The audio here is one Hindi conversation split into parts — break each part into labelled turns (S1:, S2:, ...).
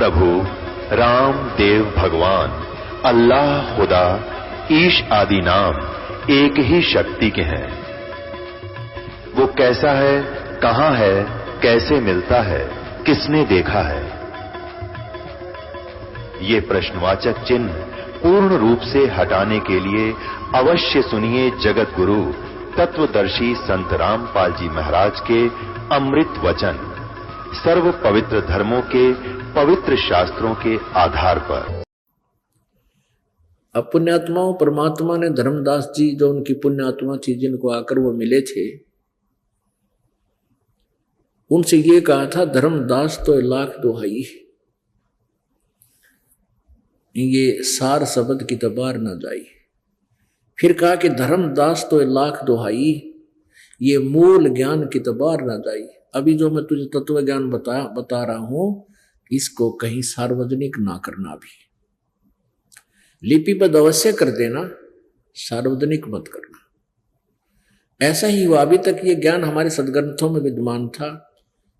S1: प्रभु राम देव भगवान अल्लाह खुदा ईश आदि नाम एक ही शक्ति के हैं। वो कैसा है, कहां है, कैसे मिलता है, किसने देखा है? ये प्रश्नवाचक चिन्ह पूर्ण रूप से हटाने के लिए अवश्य सुनिए जगत गुरु तत्वदर्शी संत रामपाल जी महाराज के अमृत वचन सर्व पवित्र धर्मों के पवित्र शास्त्रों के आधार पर।
S2: अब पुण्यात्माओं, परमात्मा ने धर्मदास जी जो उनकी पुण्यात्मा थी, जिनको आकर वो मिले थे, उनसे ये कहा था, धर्मदास तो लाख दुहाई, ये सार शब्द की तबार न जाई। फिर कहा कि धर्मदास तो लाख दुहाई, ये मूल ज्ञान की तबार न जाई। अभी जो मैं तुझे तत्व ज्ञान बता रहा हूं, इसको कहीं सार्वजनिक ना करना। भी लिपिबद्ध अवश्य कर देना, सार्वजनिक मत करना। ऐसा ही हुआ। अभी तक ये ज्ञान हमारे सदग्रंथों में विद्यमान था।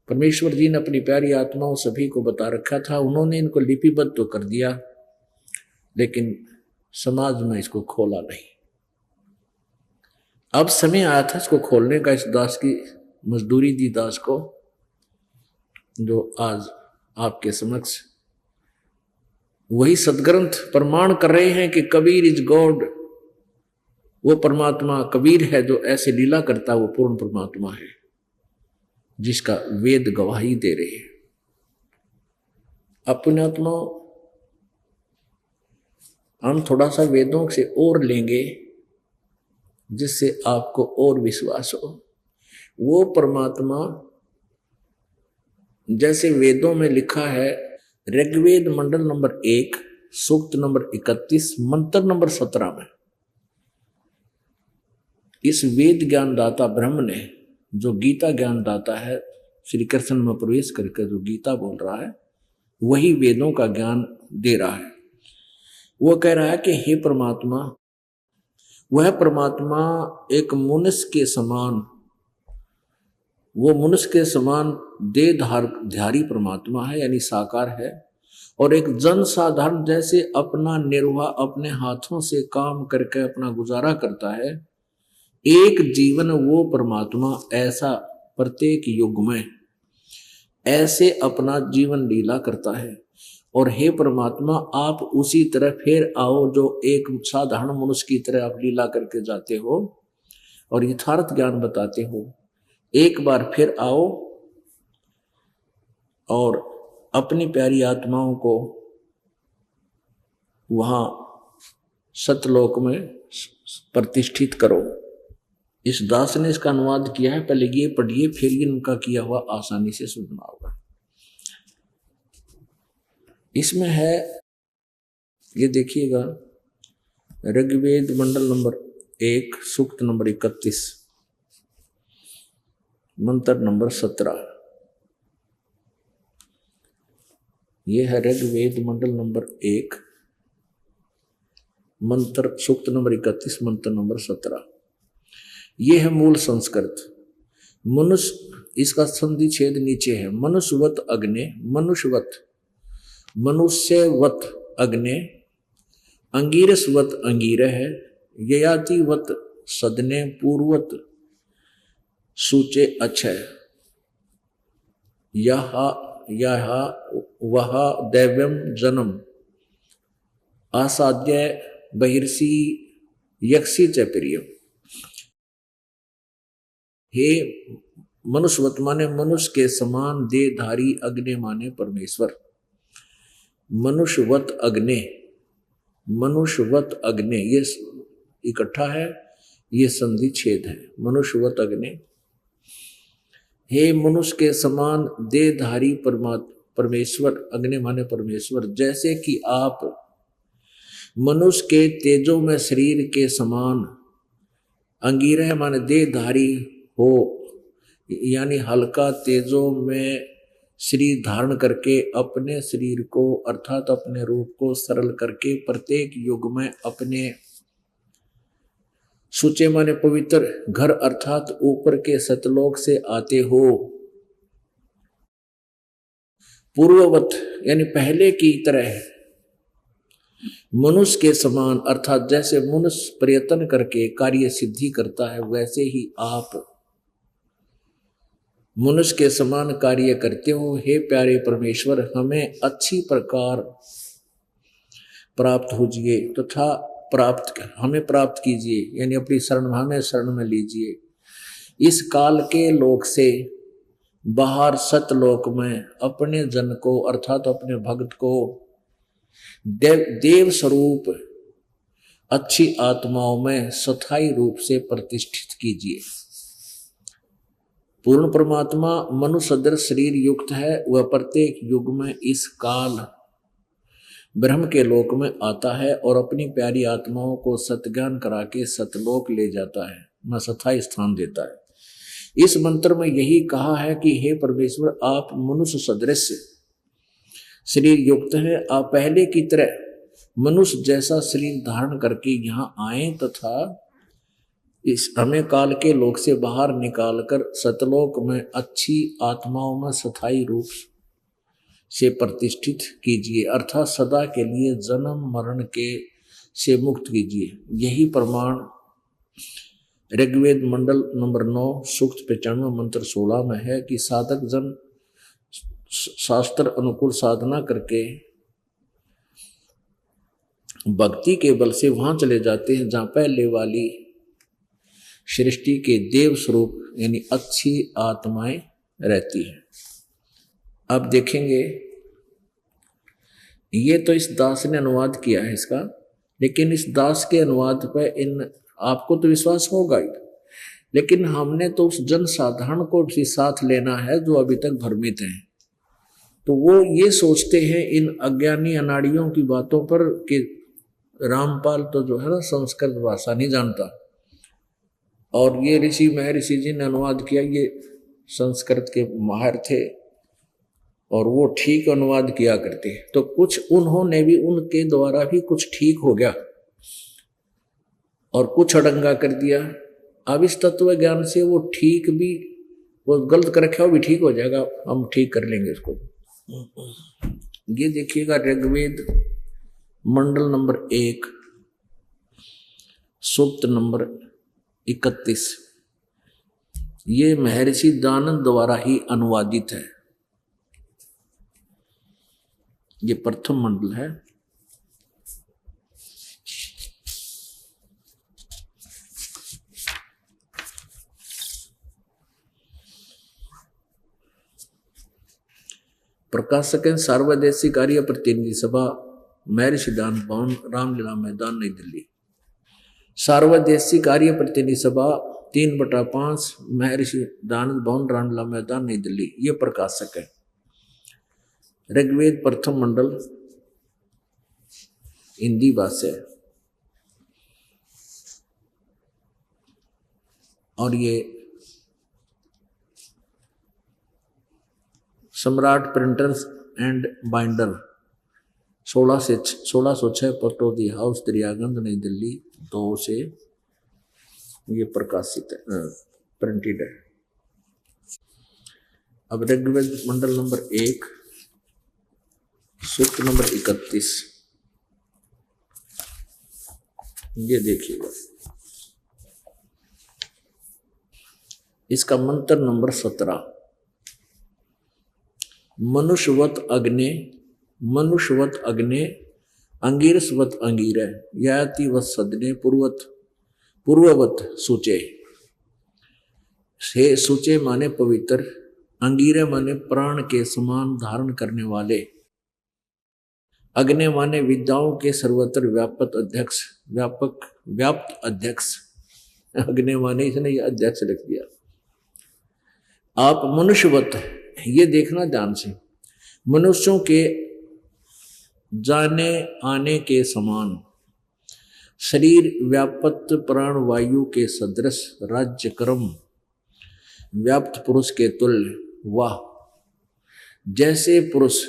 S2: परमेश्वर जी ने अपनी प्यारी आत्माओं सभी को बता रखा था। उन्होंने इनको लिपिबद्ध तो कर दिया, लेकिन समाज में इसको खोला नहीं। अब समय आया था इसको खोलने का। इस दास की मजदूरी दी दास को, जो आज आपके समक्ष वही सदग्रंथ प्रमाण कर रहे हैं कि कबीर इज गॉड। वो परमात्मा कबीर है जो ऐसे लीला करता, वो पूर्ण परमात्मा है जिसका वेद गवाही दे रहे हैं। अब पुण्यात्मा, हम थोड़ा सा वेदों से और लेंगे जिससे आपको और विश्वास हो। वो परमात्मा जैसे वेदों में लिखा है, ऋग्वेद मंडल नंबर 1 सूक्त नंबर 31 मंत्र नंबर 17 में इस वेद ज्ञानदाता ब्रह्म ने, जो गीता ज्ञानदाता है, श्री कृष्ण में प्रवेश करके जो गीता बोल रहा है, वही वेदों का ज्ञान दे रहा है। वो कह रहा है कि हे परमात्मा, वह परमात्मा एक मनुष्य के समान, वो मनुष्य के समान देहधारी परमात्मा है, यानी साकार है, और एक जन साधारण जैसे अपना निर्वाह अपने हाथों से काम करके अपना गुजारा करता है। एक जीवन वो परमात्मा ऐसा प्रत्येक युग में ऐसे अपना जीवन लीला करता है। और हे परमात्मा, आप उसी तरह फिर आओ जो एक साधारण मनुष्य की तरह आप लीला करके जाते हो और यथार्थ ज्ञान बताते हो। एक बार फिर आओ और अपनी प्यारी आत्माओं को वहां सतलोक में प्रतिष्ठित करो। इस दास ने इसका अनुवाद किया है, पहले ये पढ़िए, फिर इनका किया हुआ आसानी से सुनना होगा। इसमें है, ये देखिएगा, ऋग्वेद मंडल नंबर 1 सूक्त नंबर 31 मंत्र नंबर 17। यह है ऋग्वेद मंडल नंबर 1 मंत्र सूक्त नंबर 31 मंत्र नंबर 17। यह है मूल संस्कृत। मनुष्य, इसका संधि छेद नीचे है। मनुष्यवत अग्ने, मनुष्यवत, मनुष्यवत अग्ने, अंगीरसवत अंगीर है, ययातिवत सदने, पूर्वत सूचे अक्षय, यह वह दैव्यम जन्म, आसाद्य बहिर्षि यक्षी च प्रियम। हे मनुष्यवत माने मनुष्य के समान, देहधारी, अग्नि माने परमेश्वर। मनुष्यवत अग्नि, मनुष्यवत अग्नि, ये इकट्ठा है, ये संधि छेद है। मनुष्यवत अग्नि, हे मनुष्य के समान देहधारी परमेश्वर, अग्नि माने परमेश्वर, जैसे कि आप मनुष्य के तेजो में शरीर के समान, अंगीरह माने देहधारी हो, यानी हल्का तेजो में शरीर धारण करके अपने शरीर को अर्थात अपने रूप को सरल करके प्रत्येक युग में अपने सुचे माने पवित्र घर अर्थात ऊपर के सतलोक से आते हो। पूर्ववत यानी पहले की तरह मनुष्य के समान, अर्थात जैसे मनुष्य प्रयत्न करके कार्य सिद्धि करता है वैसे ही आप मनुष्य के समान कार्य करते हो। हे प्यारे परमेश्वर, हमें अच्छी प्रकार प्राप्त होजिए तथा हमें प्राप्त कीजिए, यानी अपनी हमें शरण में लीजिए। इस काल के लोक से बाहर सतलोक में अपने जन को अर्थात अपने भक्त को देव स्वरूप अच्छी आत्माओं में स्थायी रूप से प्रतिष्ठित कीजिए। पूर्ण परमात्मा मनुष्य सदृश शरीर युक्त है। वह प्रत्येक युग में इस काल ब्रह्म के लोक में आता है और अपनी प्यारी आत्माओं को सतज्ञान करा के सतलोक ले जाता है, न स्थायी स्थान देता है। इस मंत्र में यही कहा है कि हे परमेश्वर, आप मनुष्य सदृश शरीर युक्त है। आप पहले की तरह मनुष्य जैसा शरीर धारण करके यहाँ आए तथा इस हमें काल के लोक से बाहर निकालकर सतलोक में अच्छी आत्माओं में स्थायी रूप से प्रतिष्ठित कीजिए, अर्थात सदा के लिए जन्म मरण के से मुक्त कीजिए। यही प्रमाण ऋग्वेद मंडल नंबर 9 सूक्त 95 मंत्र 16 में है कि साधक जन शास्त्र अनुकूल साधना करके भक्ति के बल से वहां चले जाते हैं जहां पहले वाली सृष्टि के देव स्वरूप यानी अच्छी आत्माएं रहती हैं। अब देखेंगे, ये तो इस दास ने अनुवाद किया है इसका, लेकिन इस दास के अनुवाद पर आपको तो विश्वास होगा ही, लेकिन हमने तो उस जन साधारण को भी साथ लेना है जो अभी तक भ्रमित हैं। तो वो ये सोचते हैं इन अज्ञानी अनाड़ियों की बातों पर कि रामपाल तो जो है ना संस्कृत भाषा नहीं जानता, और ये ऋषि महर्षि जी ने अनुवाद किया, ये संस्कृत के माहिर थे और वो ठीक अनुवाद किया करते। तो कुछ उन्होंने भी, उनके द्वारा भी कुछ ठीक हो गया और कुछ अड़ंगा कर दिया। अब इस तत्व ज्ञान से वो ठीक भी, वो गलत कर रखा वो भी ठीक हो जाएगा, हम ठीक कर लेंगे इसको। ये देखिएगा ऋग्वेद मंडल नंबर 1 सूक्त नंबर 31, ये महर्षि दानंद द्वारा ही अनुवादित है। ये प्रथम मंडल है। प्रकाशक है सार्वदेशी कार्य प्रतिनिधि सभा, महर्षि दान भवन, रामलीला मैदान, नई दिल्ली। सार्वदेशी कार्य प्रतिनिधि सभा 3/5, महर्षि दानंद भवन, रामलीला मैदान, नई दिल्ली। ये प्रकाशक है। ऋग्वेद प्रथम मंडल हिंदी भाषा है और ये सम्राट printers and binder 1606 Pataudi house, Daryaganj, New Delhi 2 से ये प्रकाशित है, प्रिंटेड है। अब ऋग्वेद मंडल नंबर 1 सूक्त नंबर 31, ये देखिएगा, इसका मंत्र नंबर 17। मनुष्यवत अग्ने अंगीरसवत अंगीर याति वत सदने पूर्ववत सूचे। हे सूचे माने पवित्र, अंगीरे माने प्राण के समान धारण करने वाले, अग्नि माने विद्याओं के सर्वत्र व्याप्त अध्यक्ष। अग्नि माने इसने ये अध्यक्ष लिख दिया। आप मनुष्यवत, ये देखना ध्यान से, मनुष्यों के जाने आने के समान, शरीर व्यापत प्राण वायु के सदृश, राज्य कर्म व्याप्त पुरुष के तुल्य। वाह, जैसे पुरुष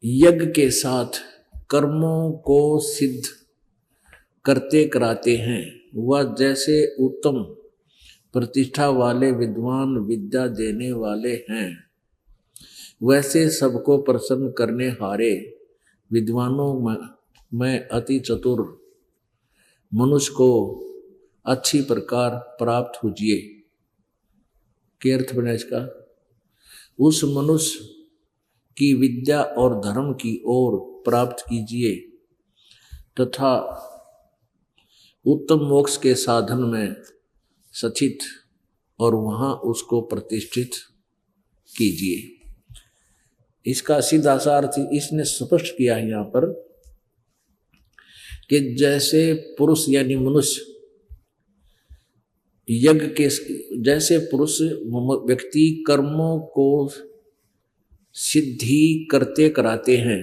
S2: यज्ञ के साथ कर्मों को सिद्ध करते कराते हैं, वह जैसे उत्तम प्रतिष्ठा वाले विद्वान विद्या देने वाले हैं, वैसे सबको प्रसन्न करने हारे विद्वानों में अति चतुर मनुष्य को अच्छी प्रकार प्राप्त होजिए। क्या अर्थ बना इसका? उस मनुष्य की विद्या और धर्म की ओर प्राप्त कीजिए तथा उत्तम मोक्ष के साधन में सचित और वहां उसको प्रतिष्ठित कीजिए। इसका सीधा सा अर्थ इसने स्पष्ट किया है यहाँ पर कि जैसे पुरुष यानी मनुष्य यज्ञ के, जैसे पुरुष व्यक्ति कर्मों को सिद्धि करते कराते हैं,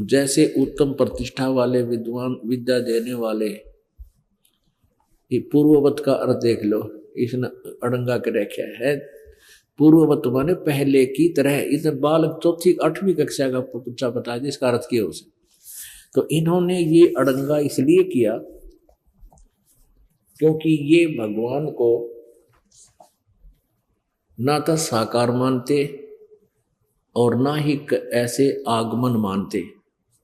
S2: जैसे उत्तम प्रतिष्ठा वाले विद्वान विद्या देने वाले, ये पूर्ववत का अर्थ देख लो, इसने अड़ंगा के रखा है। पूर्ववत माने पहले की तरह। इस बालक चौथी 8वीं कक्षा का बच्चा बता दे इसका अर्थ क्या हो उसे। तो इन्होंने ये अड़ंगा इसलिए किया क्योंकि ये भगवान को ना तो साकार मानते और ना ही ऐसे आगमन मानते।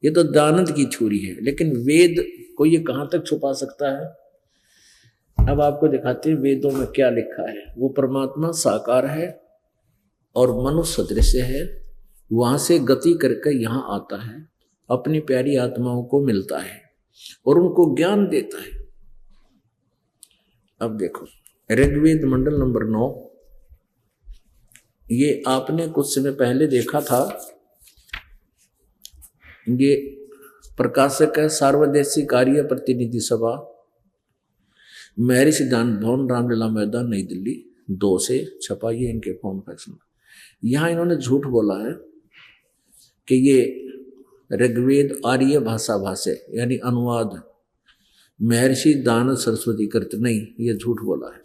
S2: ये तो दानंद की छुरी है, लेकिन वेद को ये कहां तक छुपा सकता है? अब आपको दिखाते हैं वेदों में क्या लिखा है। वो परमात्मा साकार है और मनुष्य सदृश्य है, वहां से गति करके यहाँ आता है, अपनी प्यारी आत्माओं को मिलता है और उनको ज्ञान देता है। अब देखो ऋग्वेद मंडल नंबर 9, ये आपने कुछ समय पहले देखा था। ये प्रकाशक है सार्वदेशिक कार्य प्रतिनिधि सभा, महर्षि सिद्धांत भवन, रामलीला मैदान, नई दिल्ली 2 से छपा। ये इनके फॉर्म फैक्शन। यहां इन्होंने झूठ बोला है कि ये ऋग्वेद आर्य भाषा भाष्य यानी अनुवाद महर्षि दानव सरस्वती करते, नहीं, ये झूठ बोला है।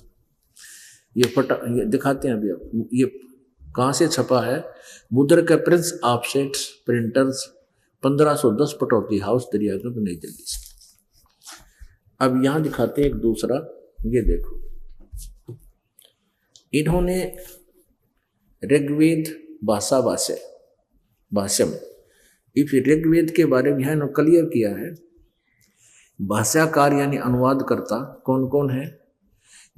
S2: ये दिखाते हैं अभी। अब ये कहाँ से छपा है? मुद्रक Prince Offsets Printers 1510 Pataudi house Daryaganj New Delhi से। अब यहां दिखाते हैं एक दूसरा। ये देखो इन्होंने ऋग्वेद भाषा भाष्यम, इस ऋग्वेद के बारे में यहाँ क्लियर किया है। भाष्यकार यानी अनुवाद करता कौन कौन है?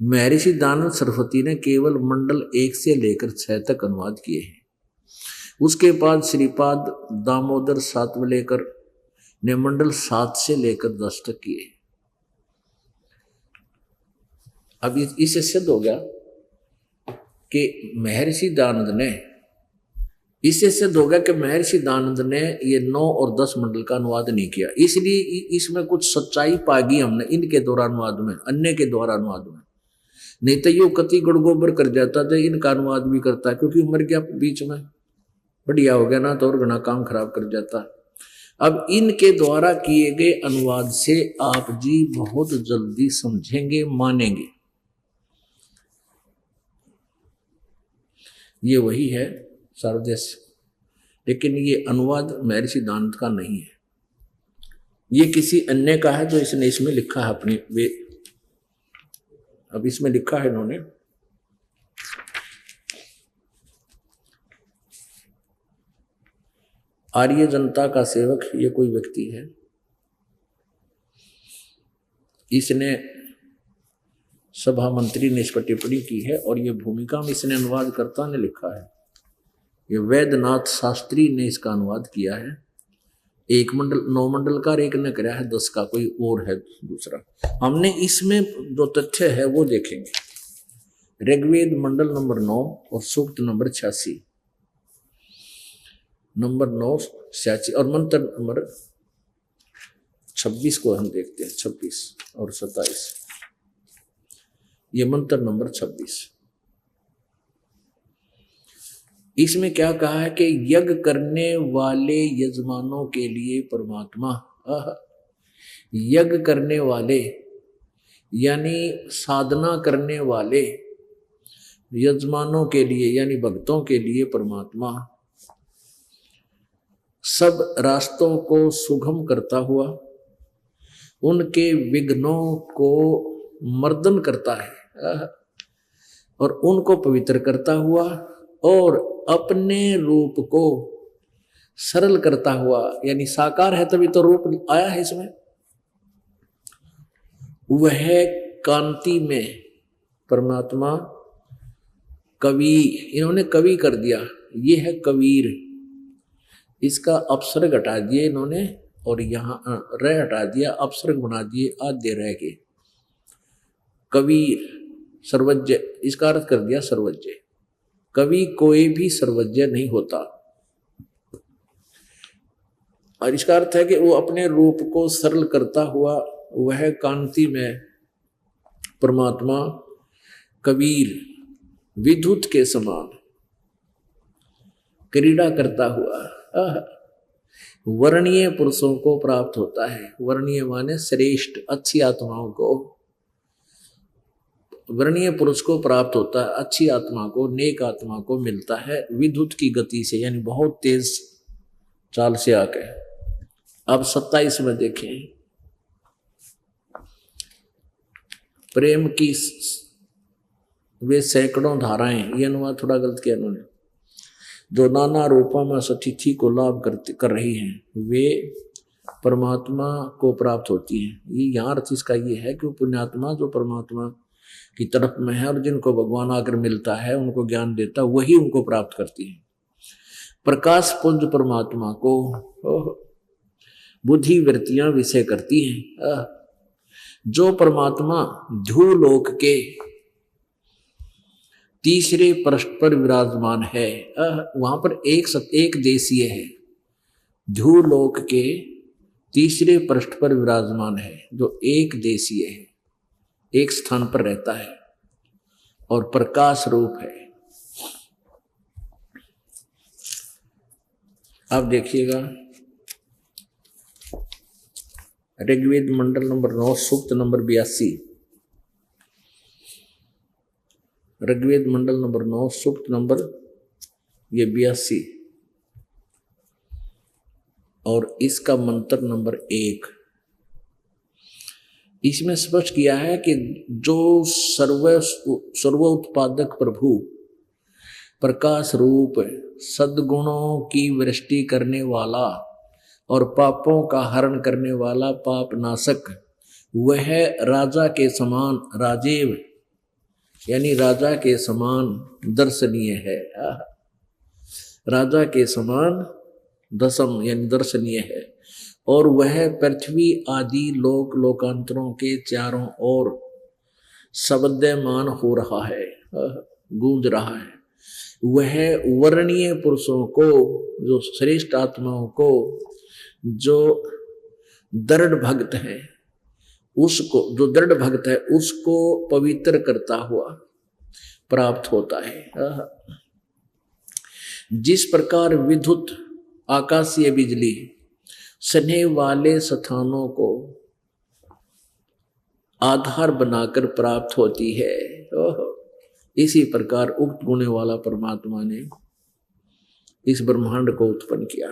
S2: महर्षि दानव सरस्वती ने केवल मंडल 1 से लेकर 6 तक अनुवाद किए हैं। उसके बाद श्रीपाद दामोदर सातवलेकर ने मंडल 7 से लेकर 10 तक किए। अब इससे सिद्ध हो गया कि महर्षि दानंद ने, इससे सिद्ध हो गया कि महर्षि दानंद ने ये 9 और 10 मंडल का अनुवाद नहीं किया। इसलिए इसमें कुछ सच्चाई पागी हमने इनके द्वारा अनुवाद में, अन्य के द्वारा अनुवाद में। नहीं तो यो कति गुड़गोबर कर जाता था, इनका अनुवाद भी करता है क्योंकि उम्र क्या बीच में बढ़िया हो गया ना, तो और घना काम खराब कर जाता। अब इनके द्वारा किए गए अनुवाद से आप जी बहुत जल्दी समझेंगे, मानेंगे। ये वही है सारदेश, लेकिन ये अनुवाद महर्षि दानंद का नहीं है, ये किसी अन्य का है जो इसने इसमें लिखा है अपनी वे। अब इसमें लिखा है इन्होंने, आर्य जनता का सेवक, ये कोई व्यक्ति है, इसने सभा मंत्री ने इस पर टिप्पणी की है और ये भूमिका में इसने अनुवादकर्ता ने लिखा है। ये वैद्यनाथ शास्त्री ने इसका अनुवाद किया है। 1 मंडल 9 मंडल का, एक ने कराया है 10 का, कोई और है दूसरा। हमने इसमें जो तथ्य है वो देखेंगे। ऋग्वेद मंडल नंबर 9 और सूक्त नंबर 86, नंबर 9 86 और मंत्र नंबर 26 को हम देखते हैं। 26 और 27, ये मंत्र नंबर 26। इसमें क्या कहा है कि यज्ञ करने वाले यजमानों के लिए परमात्मा, यज्ञ करने वाले यानी साधना करने वाले यजमानों के लिए यानी भक्तों के लिए परमात्मा सब रास्तों को सुगम करता हुआ उनके विघ्नों को मर्दन करता है और उनको पवित्र करता हुआ और अपने रूप को सरल करता हुआ, यानी साकार है तभी तो रूप आया है इसमें, वह कांति में परमात्मा कवि, इन्होंने कवि कर दिया, ये है कबीर। इसका अपसर्ग हटा दिए इन्होंने और यहाँ रह हटा दिया, अपसर्ग बना दिए आद्य रह के, कबीर सर्वज्ञ, इसका अर्थ कर दिया सर्वज्ञ। कवि कोई भी सर्वज्ञ नहीं होता, और इसका अर्थ है कि वो अपने रूप को सरल करता हुआ वह कांति में परमात्मा कबीर विद्युत के समान क्रीड़ा करता हुआ वर्णीय पुरुषों को प्राप्त होता है। वर्णीय माने श्रेष्ठ, अच्छी आत्माओं को, वर्णीय पुरुष को प्राप्त होता है, अच्छी आत्मा को, नेक आत्मा को मिलता है विद्युत की गति से, यानी बहुत तेज चाल से आके। अब 27 में देखें, प्रेम की वे सैकड़ों धाराएं, ये अनुवाद थोड़ा गलत किया उन्होंने, जो नाना रूपों में सतिथि को लाभ कर रही हैं, वे परमात्मा को प्राप्त होती हैं। ये यहाँ अर्थ इसका ये है कि पुण्यात्मा जो परमात्मा की तरफ में है और जिनको भगवान आकर मिलता है, उनको ज्ञान देता, वही उनको प्राप्त करती है। प्रकाश पुंज परमात्मा को बुद्धि वृत्तियां विषय करती हैं। जो परमात्मा ध्रुवलोक के तीसरे पृष्ठ पर विराजमान है, वहां पर एक देशीय है, ध्रुवलोक के तीसरे पृष्ठ पर विराजमान है, जो एक देशीय है, एक स्थान पर रहता है और प्रकाश रूप है। अब देखिएगा ऋग्वेद मंडल नंबर 9 सूक्त नंबर 82, ऋग्वेद मंडल नंबर 9 सूक्त नंबर ये 82 और इसका मंत्र नंबर 1। इसमें स्पष्ट किया है कि जो सर्वोत्पादक प्रभु प्रकाश रूप सद्गुणों की वृष्टि करने वाला और पापों का हरण करने वाला पाप नाशक, वह राजा के समान राजीव, यानी राजा के समान दर्शनीय है। राजा के समान दसम यानी दर्शनीय है, और वह पृथ्वी आदि लोकांतरों के चारों ओर शब्दमान हो रहा है, गूंज रहा है। वह वर्णीय पुरुषों को, जो श्रेष्ठ आत्माओं को, जो दृढ़ भक्त है उसको, जो दृढ़ भक्त है उसको पवित्र करता हुआ प्राप्त होता है। जिस प्रकार विद्युत आकाशीय बिजली सने वाले स्थानों को आधार बनाकर प्राप्त होती है, इसी प्रकार उक्त गुण वाला परमात्मा ने इस ब्रह्मांड को उत्पन्न किया।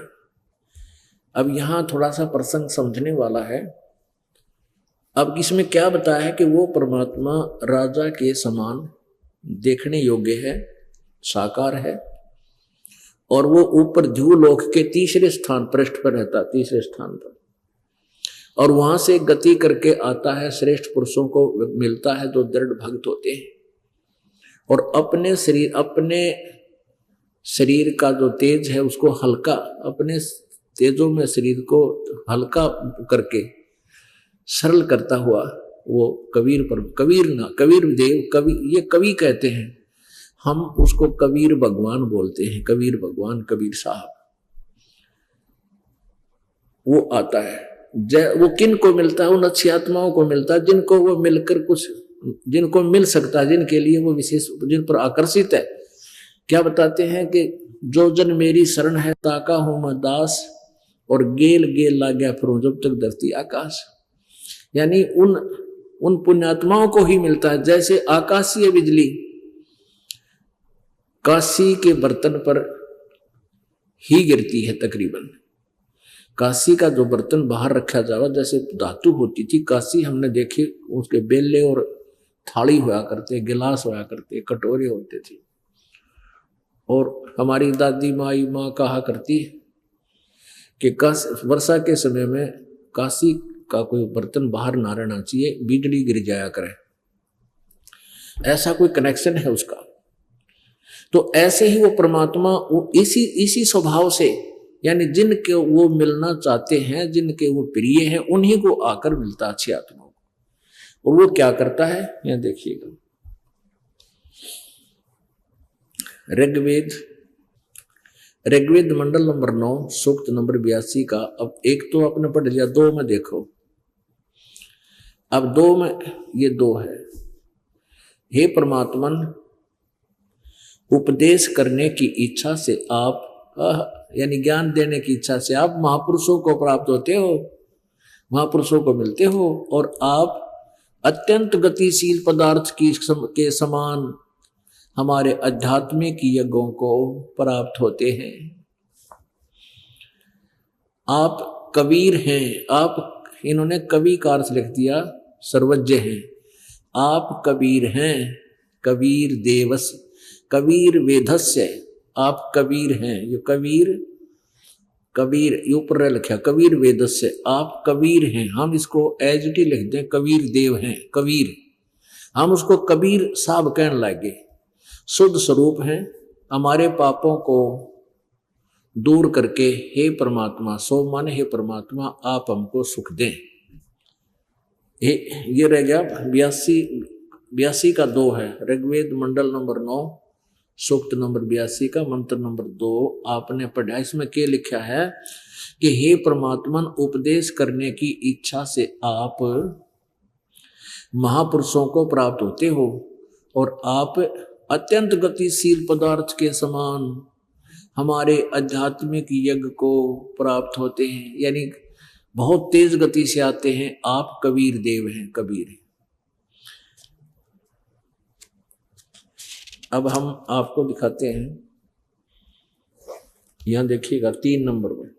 S2: अब यहां थोड़ा सा प्रसंग समझने वाला है। अब इसमें क्या बताया है कि वो परमात्मा राजा के समान देखने योग्य है, साकार है, और वो ऊपर ध्रुवलोक के तीसरे स्थान पृष्ठ पर रहता, तीसरे स्थान पर, और वहां से गति करके आता है, श्रेष्ठ पुरुषों को मिलता है जो दृढ़ भक्त होते हैं, और अपने शरीर का जो तेज है उसको हल्का, अपने तेजों में शरीर को हल्का करके सरल करता हुआ वो कबीर देव, कवि, ये कवि कहते हैं, हम उसको कबीर भगवान बोलते हैं, कबीर भगवान, कबीर साहब। वो आता है, वो किन को मिलता है? उन अच्छी आत्माओं को मिलता है जिनको वो मिलकर कुछ, जिनको मिल सकता है, जिनके लिए वो विशेष, जिन पर आकर्षित है। क्या बताते हैं कि जो जन मेरी शरण है ताका हूं मैं दास, और गेल गेल ला गया फिर जब तक धरती आकाश। यानी उन पुण्यात्माओं को ही मिलता है, जैसे आकाशीय बिजली काशी के बर्तन पर ही गिरती है। तकरीबन काशी का जो बर्तन बाहर रखा जावा, जैसे धातु होती थी काशी, हमने देखे उसके बेले और थाली हुआ करते, गिलास हुआ करते, कटोरे होते थे, और हमारी दादी माँ कहा करती है कि वर्षा के समय में काशी का कोई बर्तन बाहर ना रहना चाहिए, बिजली गिर जाया करे, ऐसा कोई कनेक्शन है उसका। तो ऐसे ही वो परमात्मा वो इसी स्वभाव से, यानी जिनके वो मिलना चाहते हैं, जिनके वो प्रिय हैं, उन्हीं को आकर मिलता अच्छी आत्माओं को। और वो क्या करता है, यहां देखिएगा, ऋग्वेद मंडल नंबर 9 सूक्त नंबर 82 का। अब एक तो आपने पढ़ लिया, 2 में देखो, अब 2 में ये 2 है। हे परमात्मन, उपदेश करने की इच्छा से आप, यानी ज्ञान देने की इच्छा से आप महापुरुषों को प्राप्त होते हो, महापुरुषों को मिलते हो, और आप अत्यंत गतिशील पदार्थ के समान हमारे आध्यात्मिक यज्ञों को प्राप्त होते हैं। आप कबीर हैं, आप, इन्होंने कवि का अर्थ लिख दिया, सर्वज्ञ हैं। आप कबीर हैं, कबीर देवस, कबीर वेदस्य, आप कबीर हैं। ये कबीर ये ऊपर लिखा कबीर वेदस्य, आप कबीर हैं। हम इसको एज टी लिख दें, कबीर देव हैं, कबीर, हम उसको कबीर साहब कहने लगे। शुद्ध स्वरूप हैं, हमारे पापों को दूर करके हे परमात्मा, सो मन हे परमात्मा आप हमको सुख दें। ये रह गया 82 का 2 है, ऋग्वेद मंडल नंबर 9 सूक्त नंबर 82 का मंत्र नंबर 2 आपने पढ़ा। इसमें क्या लिखा है कि हे परमात्मन, उपदेश करने की इच्छा से आप महापुरुषों को प्राप्त होते हो, और आप अत्यंत गतिशील पदार्थ के समान हमारे आध्यात्मिक यज्ञ को प्राप्त होते हैं, यानी बहुत तेज गति से आते हैं। आप कबीर देव हैं, कबीर हैं। अब हम आपको दिखाते हैं, यहां देखिएगा 3 नंबर में,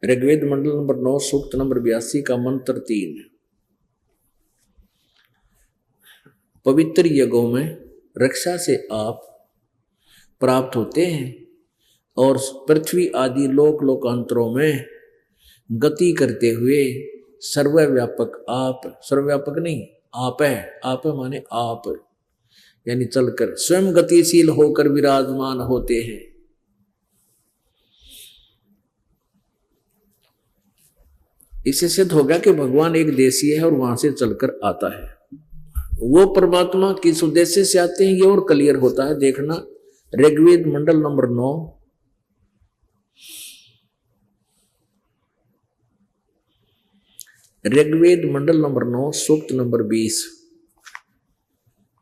S2: ऋग्वेद मंडल नंबर 9 सूक्त नंबर 82 का मंत्र 3। पवित्र यज्ञों में रक्षा से आप प्राप्त होते हैं, और पृथ्वी आदि लोकांतरों में गति करते हुए सर्वव्यापक आप, सर्वव्यापक नहीं, आप है, आप है माने आप, यानी चलकर स्वयं गतिशील होकर विराजमान होते हैं। इससे सिद्ध होगा कि भगवान एक देशीय है और वहां से चलकर आता है। वो परमात्मा किस उद्देश्य से आते हैं ये और क्लियर होता है, देखना ऋग्वेद मंडल नंबर 9 ऋग्वेद मंडल नंबर 9 सूक्त नंबर 20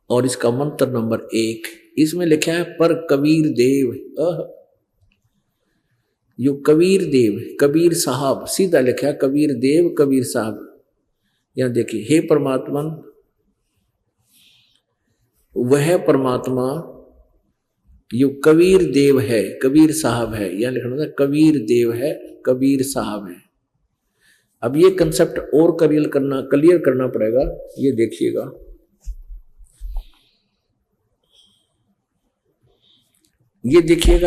S2: और इसका मंत्र नंबर 1। इसमें लिखा है पर कबीर देव, यो कबीर देव, कबीर साहब, सीधा लिखा है कबीर देव, कबीर साहब। यहां देखिए, हे परमात्मन, वह परमात्मा यो कबीर देव है, कबीर साहब है, यहां लिखना था कबीर देव है, कबीर साहब है। अब ये कंसेप्ट और क्लियर करना पड़ेगा। ये देखिएगा,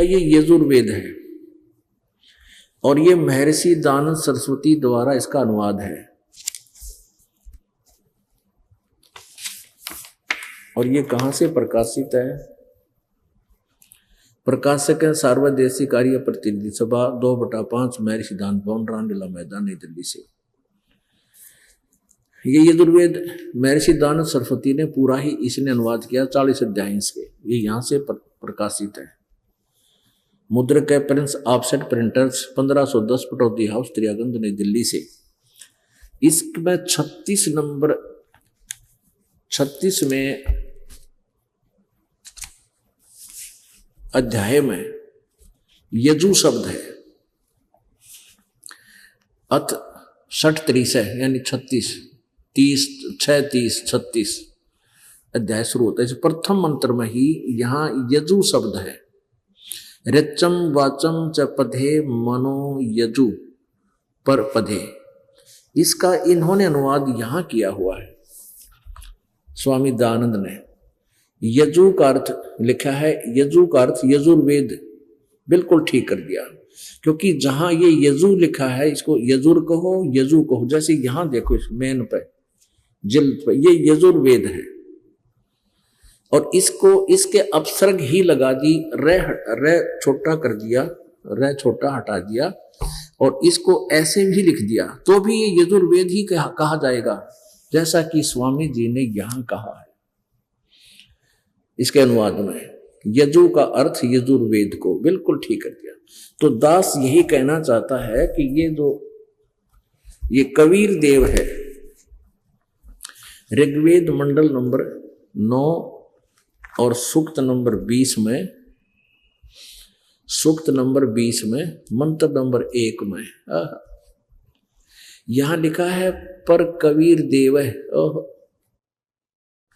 S2: ये यजुर्वेद है और ये महर्षि दानंद सरस्वती द्वारा इसका अनुवाद है, और ये कहां से प्रकाशित है? प्रकाशक है सार्वदेशिक कार्य प्रतिनिधि सभा 2/5 महर्षि दानंद भवन, रामलीला मैदान, नई दिल्ली से। ये यजुर्वेद महर्षि दानंद सरस्वती ने पूरा ही इसने अनुवाद किया, 40 अध्याय इसके, ये यहां से प्रकाशित है। मुद्रक है Prince Offset Printers, 1510 Pataudi house, Daryaganj, New Delhi से। इसमें 36 में अध्याय में यजु शब्द है, अथ 36 है, यानी 36 अध्याय शुरू होता है। प्रथम मंत्र में ही यहां यजु शब्द है। ऋचम वाचम च पधे मनो यजु पर पधे, इसका इन्होंने अनुवाद यहां किया हुआ है स्वामी दयानंद ने। यजु का अर्थ लिखा है, यजु का अर्थ यजुर्वेद, बिल्कुल ठीक कर दिया। क्योंकि जहां ये यजु लिखा है इसको यजुर कहो, यजु कहो। जैसे यहां देखो इस मेन पे जिल्द पे ये यजुर्वेद है, और इसको इसके अपसर्ग ही लगा दी, रे छोटा कर दिया, रे छोटा हटा दिया, और इसको ऐसे भी लिख दिया तो भी ये यजुर्वेद ही कहा जाएगा, जैसा कि स्वामी जी ने यहां कहा है इसके अनुवाद में। यजु का अर्थ यजुर्वेद को बिल्कुल ठीक कर दिया। तो दास यही कहना चाहता है कि ये कबीर देव है, ऋग्वेद मंडल नंबर 9 और सूक्त नंबर 20 में, सूक्त नंबर 20 में मंत्र नंबर 1 में यहां लिखा है पर कबीर देव है।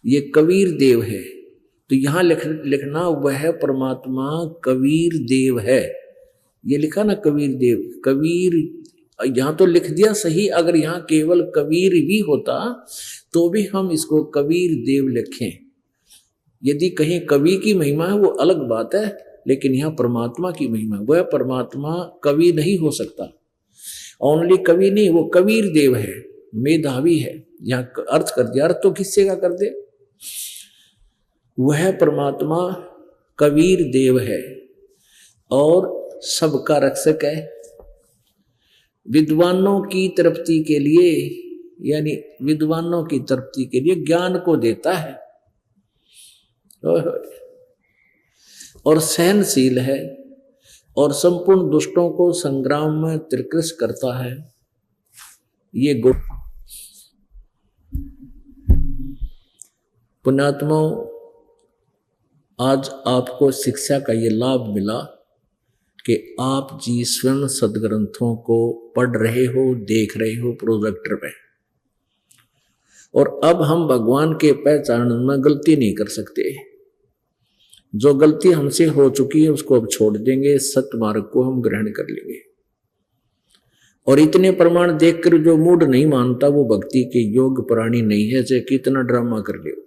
S2: ये कबीर देव है, तो यहां लिखना वह परमात्मा कबीर देव है। ये लिखा ना कबीर देव, कबीर यहां तो लिख दिया सही, अगर यहां केवल कबीर भी होता तो भी हम इसको कबीर देव लिखें। यदि कहीं कवि की महिमा है वो अलग बात है, लेकिन यहाँ परमात्मा की महिमा, वह परमात्मा कवि नहीं हो सकता, ओनली कवि नहीं, वो कबीर देव है, मेधावी है। यहाँ अर्थ कर दिया, अर्थ तो किससे का कर दे, वह परमात्मा कबीर देव है और सबका रक्षक है। विद्वानों की तृप्ति के लिए, यानी विद्वानों की तृप्ति के लिए ज्ञान को देता है, और सहनशील है, और संपूर्ण दुष्टों को संग्राम में त्रिकृष करता है। ये गुण पुण्यात्माओं, आज आपको शिक्षा का ये लाभ मिला कि आप जी स्वयं सदग्रंथों को पढ़ रहे हो, देख रहे हो प्रोजेक्टर पे, और अब हम भगवान के पहचान में गलती नहीं कर सकते। जो गलती हमसे हो चुकी है उसको अब छोड़ देंगे, सत्य मार्ग को हम ग्रहण कर लेंगे। और इतने प्रमाण देखकर जो मूड नहीं मानता वो भक्ति के योग प्राणी नहीं है, चाहे कितना ड्रामा कर ले।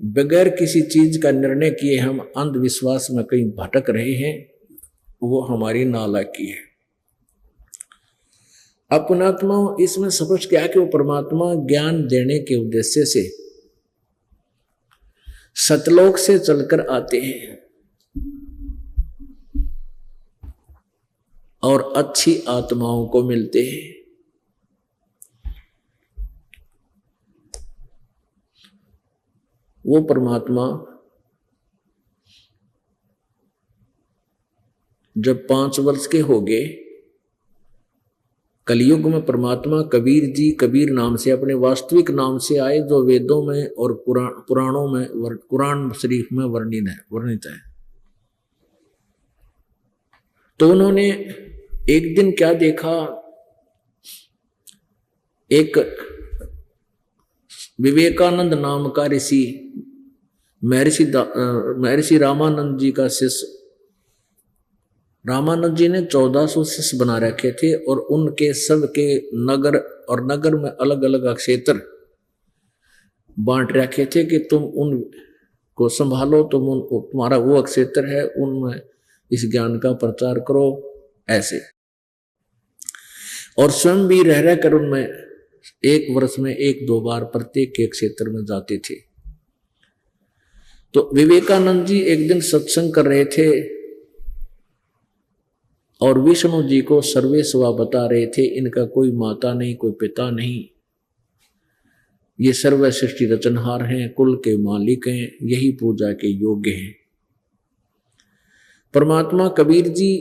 S2: बगैर किसी चीज का निर्णय किए हम अंधविश्वास में कहीं भटक रहे हैं, वो हमारी नालायकी है। अपनात्मा इसमें समझ क्या कि वो परमात्मा ज्ञान देने के उद्देश्य से सतलोक से चलकर आते हैं और अच्छी आत्माओं को मिलते हैं। वो परमात्मा जब 5 वर्ष के हो गए, कलयुग में परमात्मा कबीर जी कबीर नाम से, अपने वास्तविक नाम से आए, जो वेदों में और पुराणों में, कुरान शरीफ में वर्णित है। तो उन्होंने एक दिन क्या देखा, एक विवेकानंद नाम का ऋषि, महर्षि रामानंद जी का शिष्य, रामानंद जी ने 1400 शिष्य बना रखे थे, और उनके सब के नगर, और नगर में अलग अलग क्षेत्र बांट रखे थे कि तुम उनको संभालो, तुम्हारा वो क्षेत्र है, उनमें इस ज्ञान का प्रचार करो, ऐसे। और स्वयं भी रह कर उनमें 1 वर्ष में 1-2 बार प्रत्येक के क्षेत्र में जाते थे। तो विवेकानंद जी एक दिन सत्संग कर रहे थे और विष्णु जी को सर्वेस्वा बता रहे थे, इनका कोई माता नहीं, कोई पिता नहीं, ये सर्व सृष्टि रचनहार हैं, कुल के मालिक हैं, यही पूजा के योग्य हैं। परमात्मा कबीर जी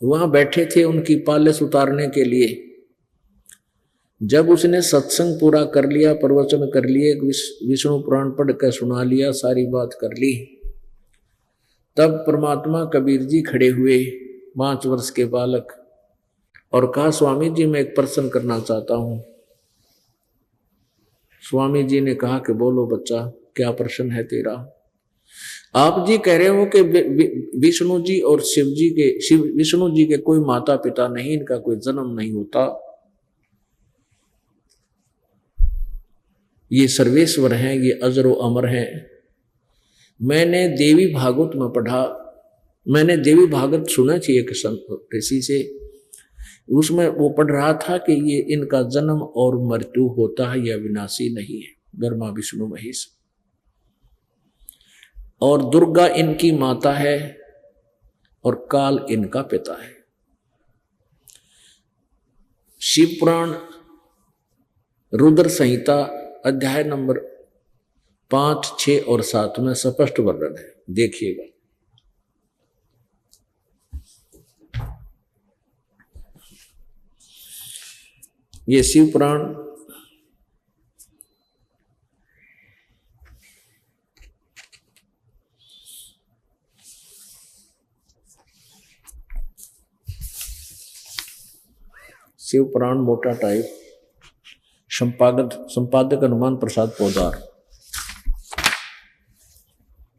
S2: वहां बैठे थे उनकी पालस उतारने के लिए। जब उसने सत्संग पूरा कर लिया, प्रवचन कर लिए, विष्णु पुराण पढ़ कर सुना लिया, सारी बात कर ली, तब परमात्मा कबीर जी खड़े हुए, 5 वर्ष के बालक, और कहा, स्वामी जी मैं एक प्रश्न करना चाहता हूं। स्वामी जी ने कहा कि बोलो बच्चा, क्या प्रश्न है तेरा? आप जी कह रहे हो कि विष्णु जी और विष्णु जी के कोई माता पिता नहीं, इनका कोई जन्म नहीं होता, ये सर्वेश्वर हैं, ये अजर व अमर हैं। मैंने देवी भागवत में पढ़ा, मैंने देवी भागवत सुना थी एक ऋषि से, उसमें वो पढ़ रहा था कि ये इनका जन्म और मृत्यु होता है, यह विनाशी नहीं है। ब्रह्मा विष्णु महेश, और दुर्गा इनकी माता है और काल इनका पिता है। शिव पुराण रुद्र संहिता अध्याय नंबर 5, 6 और 7 में स्पष्ट वर्णन है, देखिएगा। ये शिव पुराण मोटा टाइप, संपादक हनुमान प्रसाद पोदार।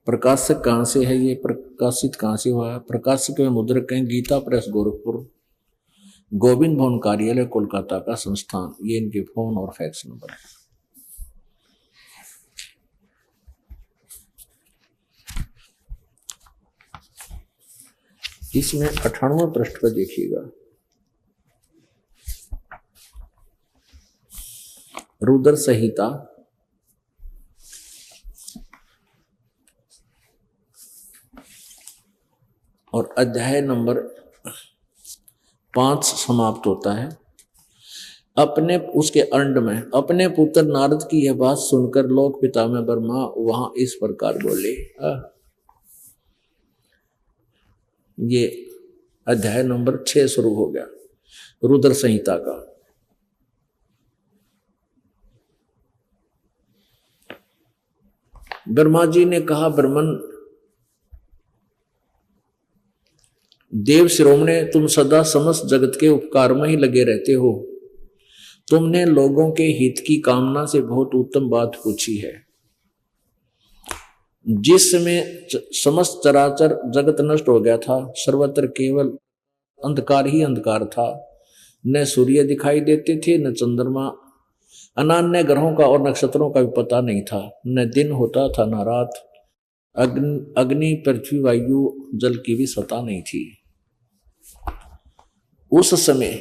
S2: प्रकाशक कहाँ से है, ये प्रकाशित कहाँ से हुआ है? प्रकाशक में मुद्रक हैं गीता प्रेस गोरखपुर, गोविंद भवन कार्यालय कोलकाता का संस्थान। ये इनके फोन और फैक्स नंबर है। इसमें 98वें पृष्ठ पर देखिएगा, रुद्र संहिता और अध्याय नंबर 5 समाप्त होता है। अपने उसके अंड में अपने पुत्र नारद की यह बात सुनकर लोक पिता में ब्रह्मा वहां इस प्रकार बोले। ये अध्याय नंबर 6 शुरू हो गया रुद्र संहिता का। ब्रह्मा जी ने कहा, ब्रह्मन देव शिरोमणे, तुम सदा समस्त जगत के उपकार में ही लगे रहते हो। तुमने लोगों के हित की कामना से बहुत उत्तम बात पूछी है। जिसमें समस्त चराचर जगत नष्ट हो गया था, सर्वत्र केवल अंधकार ही अंधकार था। न सूर्य दिखाई देते थे, न चंद्रमा, अन्य ग्रहों का और नक्षत्रों का भी पता नहीं था। न दिन होता था न रात, अग्नि पृथ्वी वायु जल की भी सत्ता नहीं थी। उस समय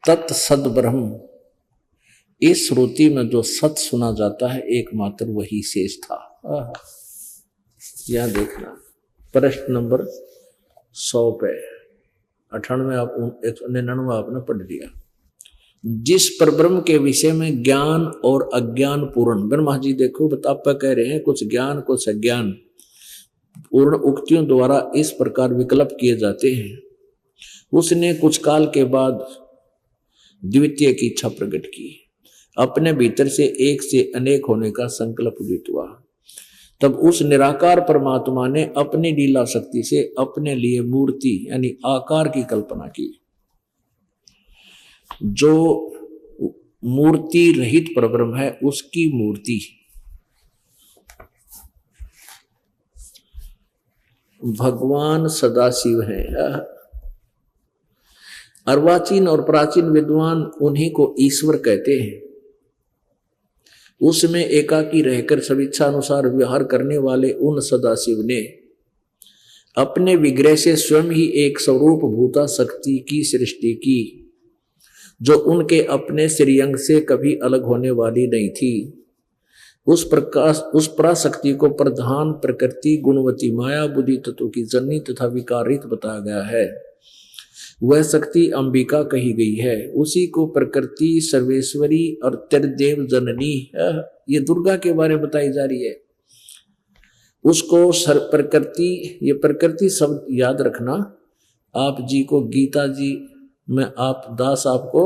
S2: तत् सद ब्रह्म, इस श्रुति में जो सत सुना जाता है एकमात्र वही शेष था। यह देखना प्रश्न नंबर 100 पे 98 आप 199 आपने पढ़ दिया। जिस परब्रह्म के विषय में ज्ञान और अज्ञान पूर्ण, ब्रह्मा जी देखो बतापा कह रहे हैं कुछ ज्ञान कुछ अज्ञान पूर्ण उक्तियों द्वारा इस प्रकार विकल्प किए जाते हैं। उसने कुछ काल के बाद द्वितीय की इच्छा प्रकट की, अपने भीतर से एक से अनेक होने का संकल्प उदित हुआ। तब उस निराकार परमात्मा ने अपनी लीला शक्ति से अपने लिए मूर्ति यानी आकार की कल्पना की। जो मूर्ति रहित परब्रह्म है उसकी मूर्ति भगवान सदाशिव है। अर्वाचीन और प्राचीन विद्वान उन्हीं को ईश्वर कहते हैं। उसमें एकाकी रहकर स्वेच्छा अनुसार व्यवहार करने वाले उन सदाशिव ने अपने विग्रह से स्वयं ही एक स्वरूप भूता शक्ति की सृष्टि की, जो उनके अपने श्रीअंग से कभी अलग होने वाली नहीं थी। उस पराशक्ति को प्रधान प्रकृति गुणवती माया बुद्धि तत्व की जननी तथा विकारित बताया गया है। वह शक्ति अंबिका कही गई है। उसी को प्रकृति सर्वेश्वरी और त्रिदेव जननी, ये दुर्गा के बारे में बताई जा रही है। उसको प्रकृति, ये प्रकृति शब्द याद रखना। आप जी को गीता जी में आप दास आपको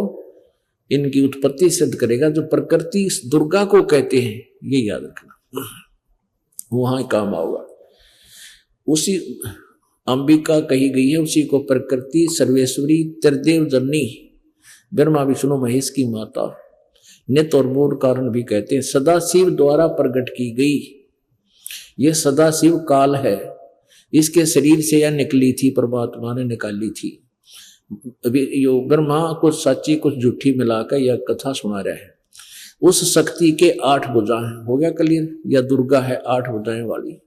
S2: इनकी उत्पत्ति सिद्ध करेगा। जो प्रकृति दुर्गा को कहते हैं ये याद रखना, वहां काम आओगा। उसी अंबिका कही गई है, उसी को प्रकृति सर्वेश्वरी त्रिदेव जननी ब्रह्मा विष्णु महेश की माता नित्य और मूल कारण भी कहते हैं। सदाशिव द्वारा प्रकट की गई। यह सदाशिव काल है, इसके शरीर से यह निकली थी, परमात्मा ने निकाली थी। अभी यो ब्रह्मा कुछ सच्ची कुछ झूठी मिलाकर यह कथा सुना रहे हैं। उस शक्ति के 8 भुजाएं, हो गया क्लियर, या दुर्गा है 8 भुजाएं वाली,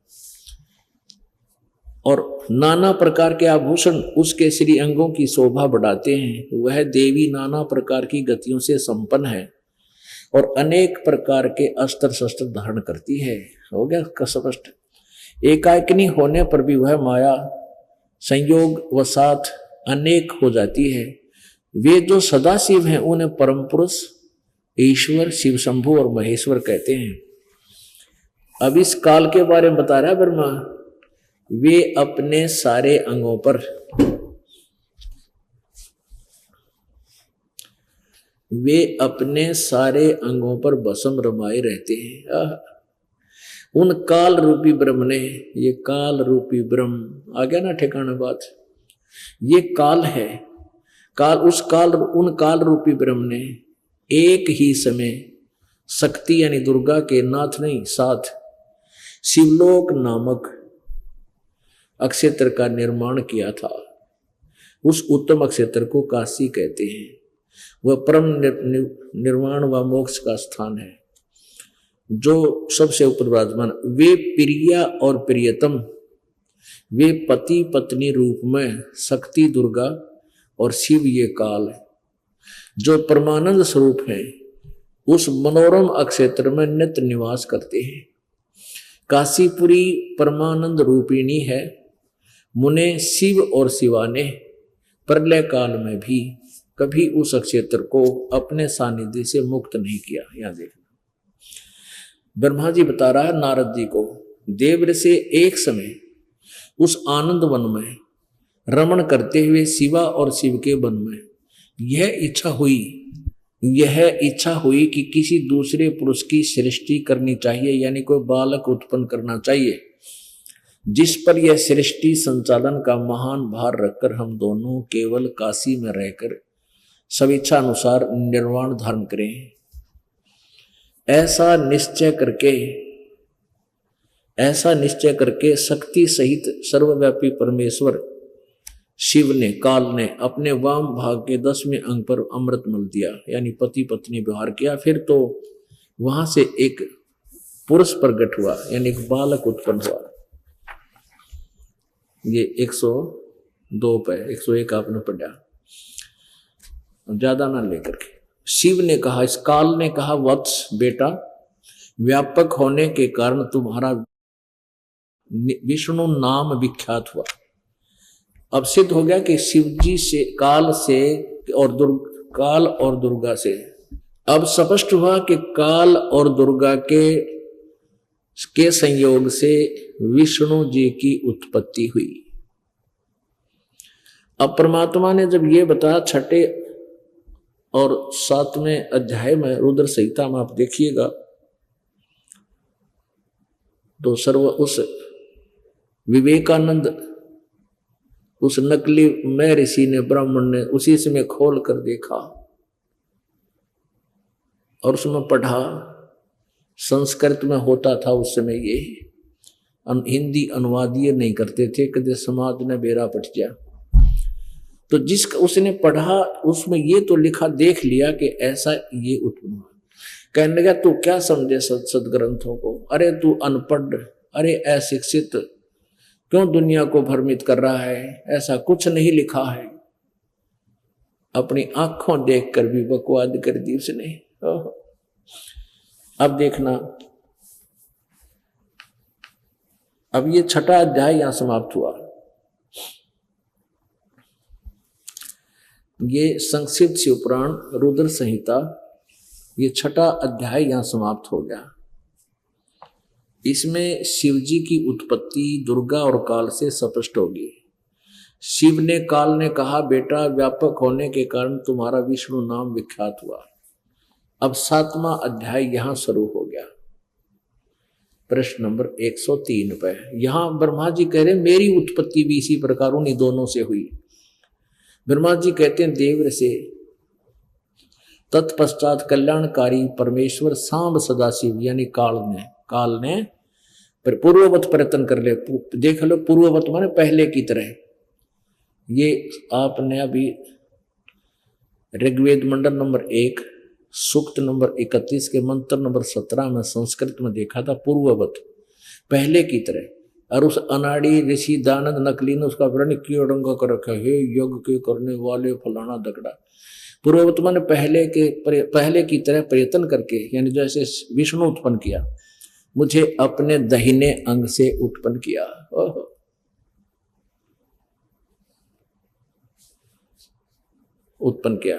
S2: और नाना प्रकार के आभूषण उसके श्री अंगों की शोभा बढ़ाते हैं। वह देवी नाना प्रकार की गतियों से संपन्न है और अनेक प्रकार के अस्त्र शस्त्र धारण करती है। हो गया स्पष्ट। एकाकिनी होने पर भी वह माया संयोग वसात अनेक हो जाती है। वे जो सदाशिव हैं उन्हें परम पुरुष, ईश्वर, शिव शंभु और महेश्वर कहते हैं। अब इस काल के बारे में बता रहा है ब्रह्मा। वे अपने सारे अंगों पर, वे अपने सारे अंगों पर भस्म रमाए रहते हैं। उन काल रूपी ब्रह्म ने, ये काल रूपी ब्रह्म आ गया ना ठिकाना बात, ये काल है। काल उस काल, उन काल रूपी ब्रह्म ने एक ही समय शक्ति यानी दुर्गा के नाथ नहीं साथ शिवलोक नामक अक्षेत्र का निर्माण किया था। उस उत्तम अक्षेत्र को काशी कहते हैं। वह परम निर्वाण व मोक्ष का स्थान है जो सबसे ऊपर विराजमान। वे प्रिया और प्रियतम, वे पति पत्नी रूप में शक्ति दुर्गा और शिव ये काल है जो परमानंद स्वरूप है, उस मनोरम अक्षेत्र में नित्य निवास करते हैं। काशीपुरी परमानंद रूपिणी है। मुने शिव और शिवा ने प्रलय काल में भी कभी उस क्षेत्र को अपने सानिध्य से मुक्त नहीं किया। यहां देखना, ब्रह्मा जी बता रहा है नारद जी को, देव से एक समय उस आनंद वन में रमण करते हुए शिवा और शिव के वन में यह इच्छा हुई कि किसी दूसरे पुरुष की सृष्टि करनी चाहिए, यानी कोई बालक उत्पन्न करना चाहिए, जिस पर यह सृष्टि संचालन का महान भार रखकर हम दोनों केवल काशी में रहकर स्वेच्छा अनुसार निर्वाण धारण करें। ऐसा निश्चय करके शक्ति सहित सर्वव्यापी परमेश्वर शिव ने, काल ने अपने वाम भाग के 10वें अंग पर अमृत मल दिया, यानी पति पत्नी व्यवहार किया। फिर तो वहां से एक पुरुष प्रकट हुआ, यानी एक बालक उत्पन्न हुआ। ये 102 पे 101 आपने पढ़ा, ज्यादा ना लेकर के। शिव ने कहा, इस काल ने कहा, वत्स बेटा, व्यापक होने के कारण तुम्हारा विष्णु नाम विख्यात हुआ। अब सिद्ध हो गया कि शिव जी से, काल और दुर्गा से अब स्पष्ट हुआ कि काल और दुर्गा के संयोग से विष्णु जी की उत्पत्ति हुई। अब परमात्मा ने जब ये बताया 6 और 7वें अध्याय में रुद्र संहिता में, आप देखिएगा तो उस विवेकानंद, उस नकली मैं ऋषि ने, ब्राह्मण ने उसी समय खोल कर देखा और उसमें पढ़ा। संस्कृत में होता था उस समय, ये हिंदी अनुवादीय नहीं करते थे, कदे समाज ने बेरा पट गया। तो जिसका उसने पढ़ा उसमें ये तो लिखा, देख लिया कि ऐसा ये उत्पन्न हुआ। कहने लगा तू क्या समझे सदग्रंथों को, अरे तू अनपढ़, अरे अशिक्षित, क्यों दुनिया को भ्रमित कर रहा है, ऐसा कुछ नहीं लिखा है। अपनी आंखों देखकर भी बकवाद कर दी उसने। अब देखना, अब ये 6ठा अध्याय यहां समाप्त हुआ। ये संक्षिप्त शिवपुराण रुद्र संहिता, ये 6ठा अध्याय यहां समाप्त हो गया। इसमें शिवजी की उत्पत्ति दुर्गा और काल से स्पष्ट होगी। शिव ने, काल ने कहा, बेटा व्यापक होने के कारण तुम्हारा विष्णु नाम विख्यात हुआ। अब 7वां अध्याय यहां शुरू हो गया। प्रश्न नंबर 103 पे यहां ब्रह्मा जी कह रहे मेरी उत्पत्ति भी इसी प्रकार उन्हीं दोनों से हुई। ब्रह्मा जी कहते हैं देव से तत्पश्चात कल्याणकारी परमेश्वर सांब सदाशिव यानी काल ने पूर्ववत प्रयत्न कर ले। देख लो, पूर्ववत माने पहले की तरह। ये आपने अभी ऋग्वेद मंडल नंबर 1 सूक्त नंबर 31 के मंत्र नंबर 17 में संस्कृत में देखा था पूर्ववत, पहले की तरह। और उस अनाड़ी ऋषि दानंद नकली ने उसका वर्ण क्यों रंगा कर रखा, हे यज्ञ के करने वाले फलाना दगड़ा। पूर्ववत मैंने पहले की तरह प्रयत्न करके, यानी जैसे विष्णु उत्पन्न किया, मुझे अपने दाहिने अंग से उत्पन्न किया। उत्पन्न किया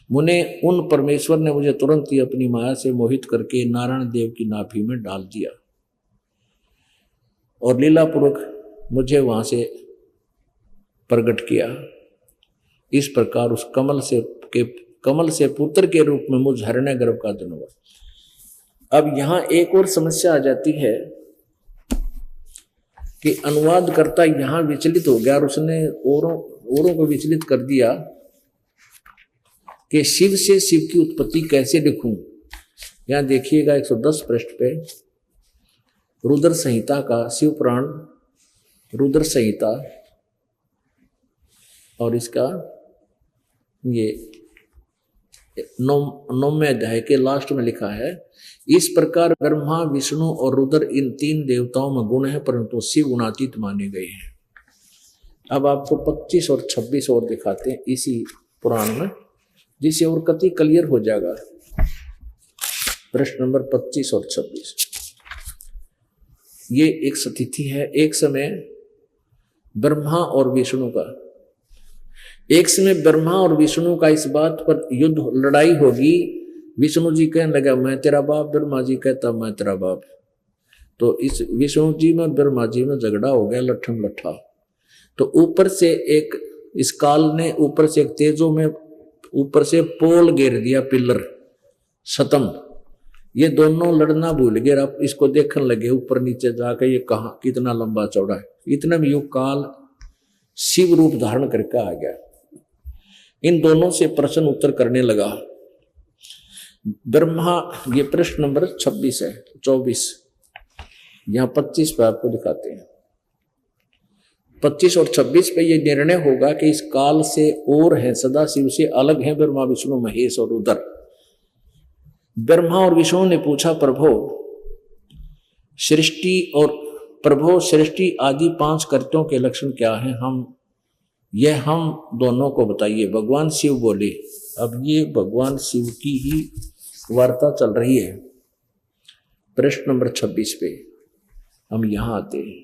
S2: मुने, उन परमेश्वर ने मुझे तुरंत ही अपनी माया से मोहित करके नारायण देव की नाभि में डाल दिया और लीलापूर्वक मुझे वहां से प्रकट किया। इस प्रकार उस कमल से पुत्र के रूप में मुझ हिरण्य गर्भ का जन्म हुआ। अब यहां एक और समस्या आ जाती है कि अनुवादकर्ता यहां विचलित हो गया और उसने औरों को विचलित कर दिया कि शिव से शिव की उत्पत्ति कैसे लिखूं। यहां देखिएगा 110 पृष्ठ पे रुद्र संहिता का, शिव पुराण रुद्र संहिता, और इसका ये 9वें अध्याय के लास्ट में लिखा है, इस प्रकार ब्रह्मा विष्णु और रुद्र इन 3 देवताओं में गुण है, परंतु शिव गुणातीत माने गए हैं। अब आपको 25 और 26 और दिखाते हैं इसी पुराण में, जिससे और कति क्लियर हो जाएगा। प्रश्न नंबर 25 और 26। ये एक स्थिति है, एक समय ब्रह्मा और विष्णु का, एक समय ब्रह्मा और विष्णु का इस बात पर युद्ध लड़ाई होगी। विष्णु जी कहने लगा मैं तेरा बाप, ब्रह्मा जी कहता मैं तेरा बाप। तो इस विष्णु जी में ब्रह्मा जी में झगड़ा हो गया, लट्ठम लट्ठा। तो ऊपर से एक, इस काल ने ऊपर से एक तेजो में ऊपर से पोल घेर दिया, पिलर सतम। ये दोनों लड़ना भूल गए, अब इसको देखने लगे ऊपर नीचे जाकर ये कहां कितना लंबा चौड़ा है। इतने में युग काल शिव रूप धारण करके आ गया, इन दोनों से प्रश्न उत्तर करने लगा। ब्रह्मा, ये प्रश्न नंबर 26 है, 24 यहां 25 पे आपको दिखाते हैं। 25 और 26 पे ये निर्णय होगा कि इस काल से और है, सदा शिव से अलग है ब्रह्मा विष्णु महेश और रुद्र। ब्रह्मा और विष्णु ने पूछा प्रभो सृष्टि आदि 5 कर्तों के लक्षण क्या हैं, हम दोनों को बताइए। भगवान शिव बोले। अब ये भगवान शिव की ही वार्ता चल रही है। प्रश्न नंबर 26 पे हम यहां आते हैं।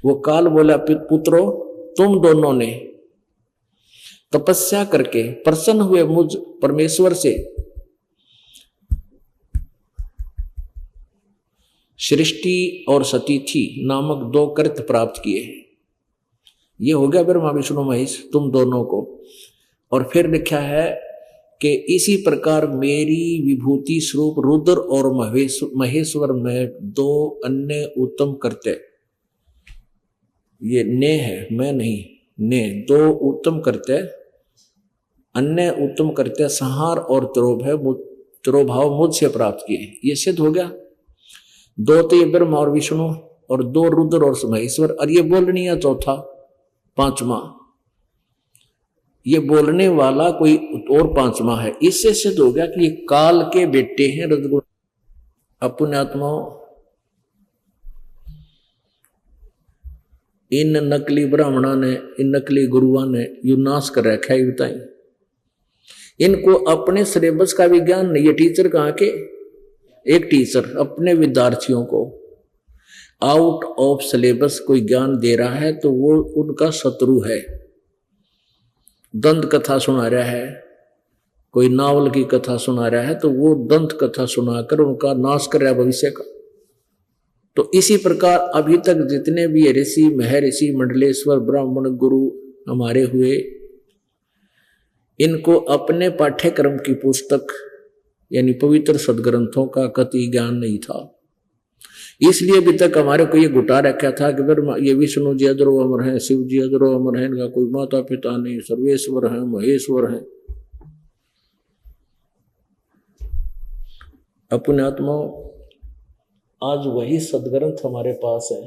S2: वो काल बोला पुत्रो, तुम दोनों ने तपस्या करके प्रसन्न हुए मुझ परमेश्वर से सृष्टि और सतीथि नामक 2 कृत्य प्राप्त किए। ये हो गया ब्रह्मा विष्णु महेश तुम दोनों को। और फिर लिखा है कि इसी प्रकार मेरी विभूति स्वरूप रुद्र और महेश्वर में 2 अन्य उत्तम कृत्य, ये ने है मैं नहीं, ने 2 उत्तम कृत्य, अन्य उत्तम कृत्य संहार और तिरोभाव मुझसे प्राप्त किए। ये सिद्ध हो गया। 2 तो ये ब्रह्मा और विष्णु और 2 रुद्र और महेश्वर, और ये बोलनी है चौथा 5वां, ये बोलने वाला कोई और 5वां है। इससे सिद्ध हो गया कि ये काल के बेटे हैं रजगुण। अपने आत्माओं, इन नकली ब्राह्मणा ने, इन नकली गुरुआ ने यू नाश कर रखा है। बताई इनको अपने सिलेबस का भी ज्ञान नहीं है। टीचर कहाँ के, एक टीचर अपने विद्यार्थियों को आउट ऑफ सिलेबस कोई ज्ञान दे रहा है तो वो उनका शत्रु है। दंत कथा सुना रहा है, कोई नावल की कथा सुना रहा है तो वो दंत कथा सुनाकर उनका नाश कर रहा है भविष्य का। तो इसी प्रकार अभी तक जितने भी ऋषि महर्षि मंडलेश्वर ब्राह्मण गुरु हमारे हुए, इनको अपने पाठ्यक्रम की पुस्तक यानी पवित्र सदग्रंथों का कति ज्ञान नहीं था। इसलिए अभी तक हमारे को ये घुटा रखा था कि ये विष्णु जी अजरो अमर हैं, शिव जी अजरो अमर हैं, इनका कोई माता पिता नहीं, सर्वेश्वर हैं, महेश्वर हैं। अपने आत्माओं, आज वही सदग्रंथ हमारे पास है।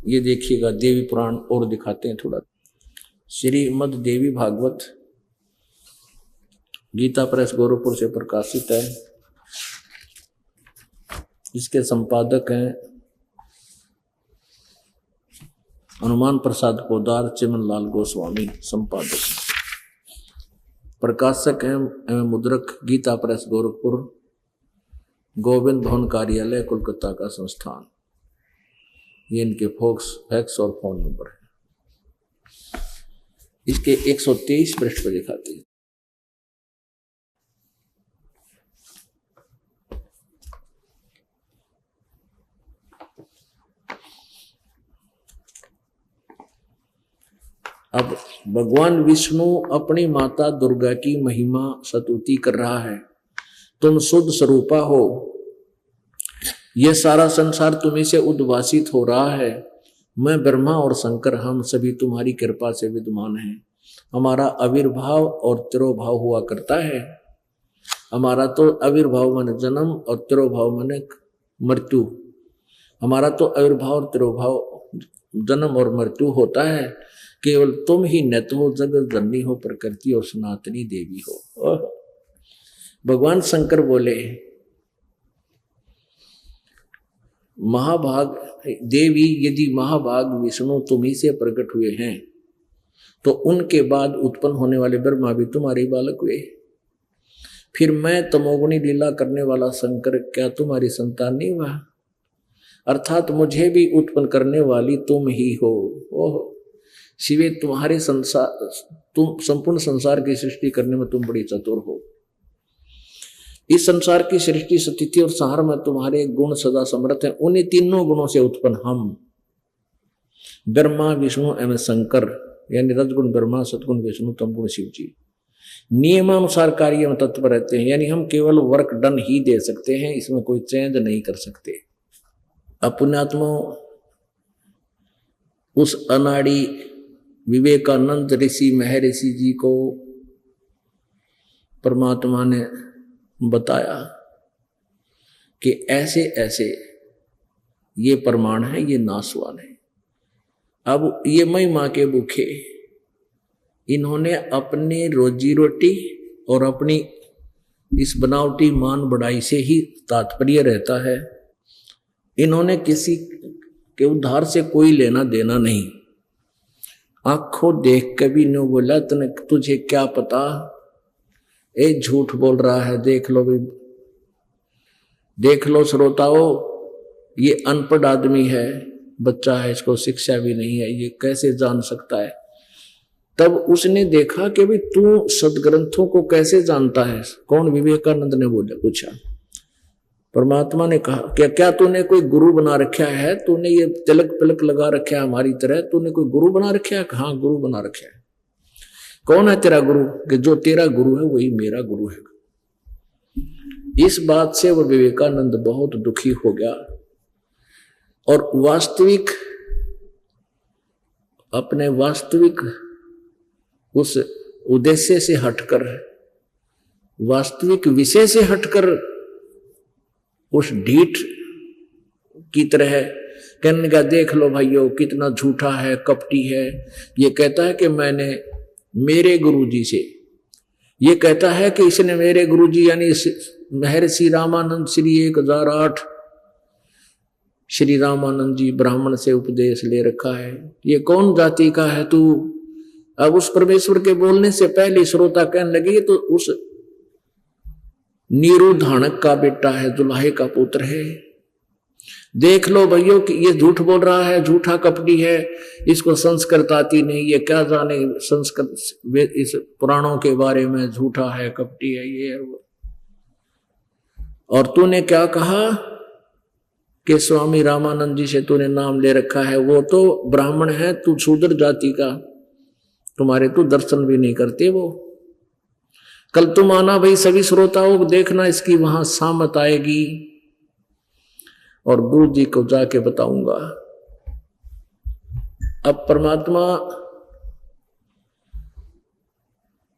S2: ये देखिएगा देवी पुराण और दिखाते हैं थोड़ा। श्रीमद् देवी भागवत गीता प्रेस गोरखपुर से प्रकाशित है। इसके संपादक हैं हनुमान प्रसाद पोदार, चिमनलाल गोस्वामी संपादक। प्रकाशक हैं एवं मुद्रक गीता प्रेस गोरखपुर, गोविंद भवन कार्यालय कोलकाता का संस्थान। ये इनके फैक्स और फोन नंबर है। इसके 123 पृष्ठ पर दिखाते हैं। अब भगवान विष्णु अपनी माता दुर्गा की महिमा स्तुति कर रहा है। तुम शुद्ध स्वरूपा हो, यह सारा संसार तुम्हीं से उद्भासित हो रहा है। मैं ब्रह्मा और शंकर हम सभी तुम्हारी कृपा से विद्यमान हैं। हमारा आविर्भाव और तिरोभाव हुआ करता है। हमारा तो आविर्भाव माने जन्म और तिरोभाव माने मृत्यु। हमारा तो आविर्भाव और तिरोभाव जन्म और मृत्यु होता है। केवल तुम ही न तो जगत जननी हो, प्रकृति और सनातनी देवी हो। भगवान शंकर बोले, महाभाग देवी, यदि महाभाग विष्णु तुम्ही से प्रकट हुए हैं तो उनके बाद उत्पन्न होने वाले ब्रह्मा भी तुम्हारे बालक हुए। फिर मैं तमोगुणी लीला करने वाला शंकर क्या तुम्हारी संतान नहीं हुआ? अर्थात मुझे भी उत्पन्न करने वाली तुम ही हो। ओह शिवे, तुम्हारे संसार, तुम संपूर्ण संसार की सृष्टि करने में तुम बड़ी चतुर हो। इस संसार की सृष्टि स्थिति और संहार में तुम्हारे गुण सदा समर्थ हैं। उन्हीं तीनों गुणों से उत्पन्न हम ब्रह्मा विष्णु एवं शंकर, यानी रजगुण ब्रह्मा, सतगुण विष्णु, तमगुण शिव जी नियमानुसार कार्य में तत्पर रहते हैं। यानी हम केवल वर्क डन ही दे सकते हैं, इसमें कोई चेंज नहीं कर सकते। अपुण्यात्मा उस अनाड़ी विवेकानंद ऋषि महर्षि जी को परमात्मा ने बताया कि ऐसे ऐसे ये प्रमाण है, ये नासवान है। अब ये महिमा के भूखे इन्होंने अपनी रोजी रोटी और अपनी इस बनावटी मान बढ़ाई से ही तात्पर्य रहता है। इन्होंने किसी के उद्धार से कोई लेना देना नहीं। आंखों देख के भी नहीं बोला तुझे क्या पता, ए झूठ बोल रहा है। देख लो भी, देख लो श्रोताओ, ये अनपढ़ आदमी है, बच्चा है, इसको शिक्षा भी नहीं है, ये कैसे जान सकता है। तब उसने देखा कि भाई तू सदग्रंथों को कैसे जानता है? कौन? विवेकानंद ने बोला, पूछा। परमात्मा ने कहा क्या तूने कोई गुरु बना रखा है? तूने ये तिलक पिलक लगा रखा है हमारी तरह, तूने कोई गुरु बना रखा है? हाँ, गुरु बना रखा है। कौन है तेरा गुरु? कि जो तेरा गुरु है वही मेरा गुरु है। इस बात से वो विवेकानंद बहुत दुखी हो गया और वास्तविक, अपने वास्तविक उस उद्देश्य से हटकर, वास्तविक विषय से हटकर उस ढीठ की तरह कहने का, देख लो भाइयों कितना झूठा है, कपटी है। ये कहता है कि मैंने मेरे गुरुजी से, ये कहता है कि इसने मेरे गुरुजी यानी महर्षि रामानंद श्री 1008 श्री रामानंद जी ब्राह्मण से उपदेश ले रखा है। ये कौन जाति का है तू? अब उस परमेश्वर के बोलने से पहले श्रोता कहने लगे, ये तो उस नीरू धानक का बेटा है, दुल्हे का पुत्र है। देख लो भैया कि ये झूठ बोल रहा है, झूठा कपटी है, इसको संस्कृत आती नहीं, ये क्या जाने संस्कृत, इस पुराणों के बारे में, झूठा है, कपटी है, ये है वो। और तूने क्या कहा कि स्वामी रामानंद जी से तूने नाम ले रखा है, वो तो ब्राह्मण है, तू शूद्र जाति का, तुम्हारे तो दर्शन भी नहीं करते वो। कल तुम आना भाई, सभी श्रोताओं को देखना, इसकी वहां सामत आएगी और गुरु जी को जाके बताऊंगा। अब परमात्मा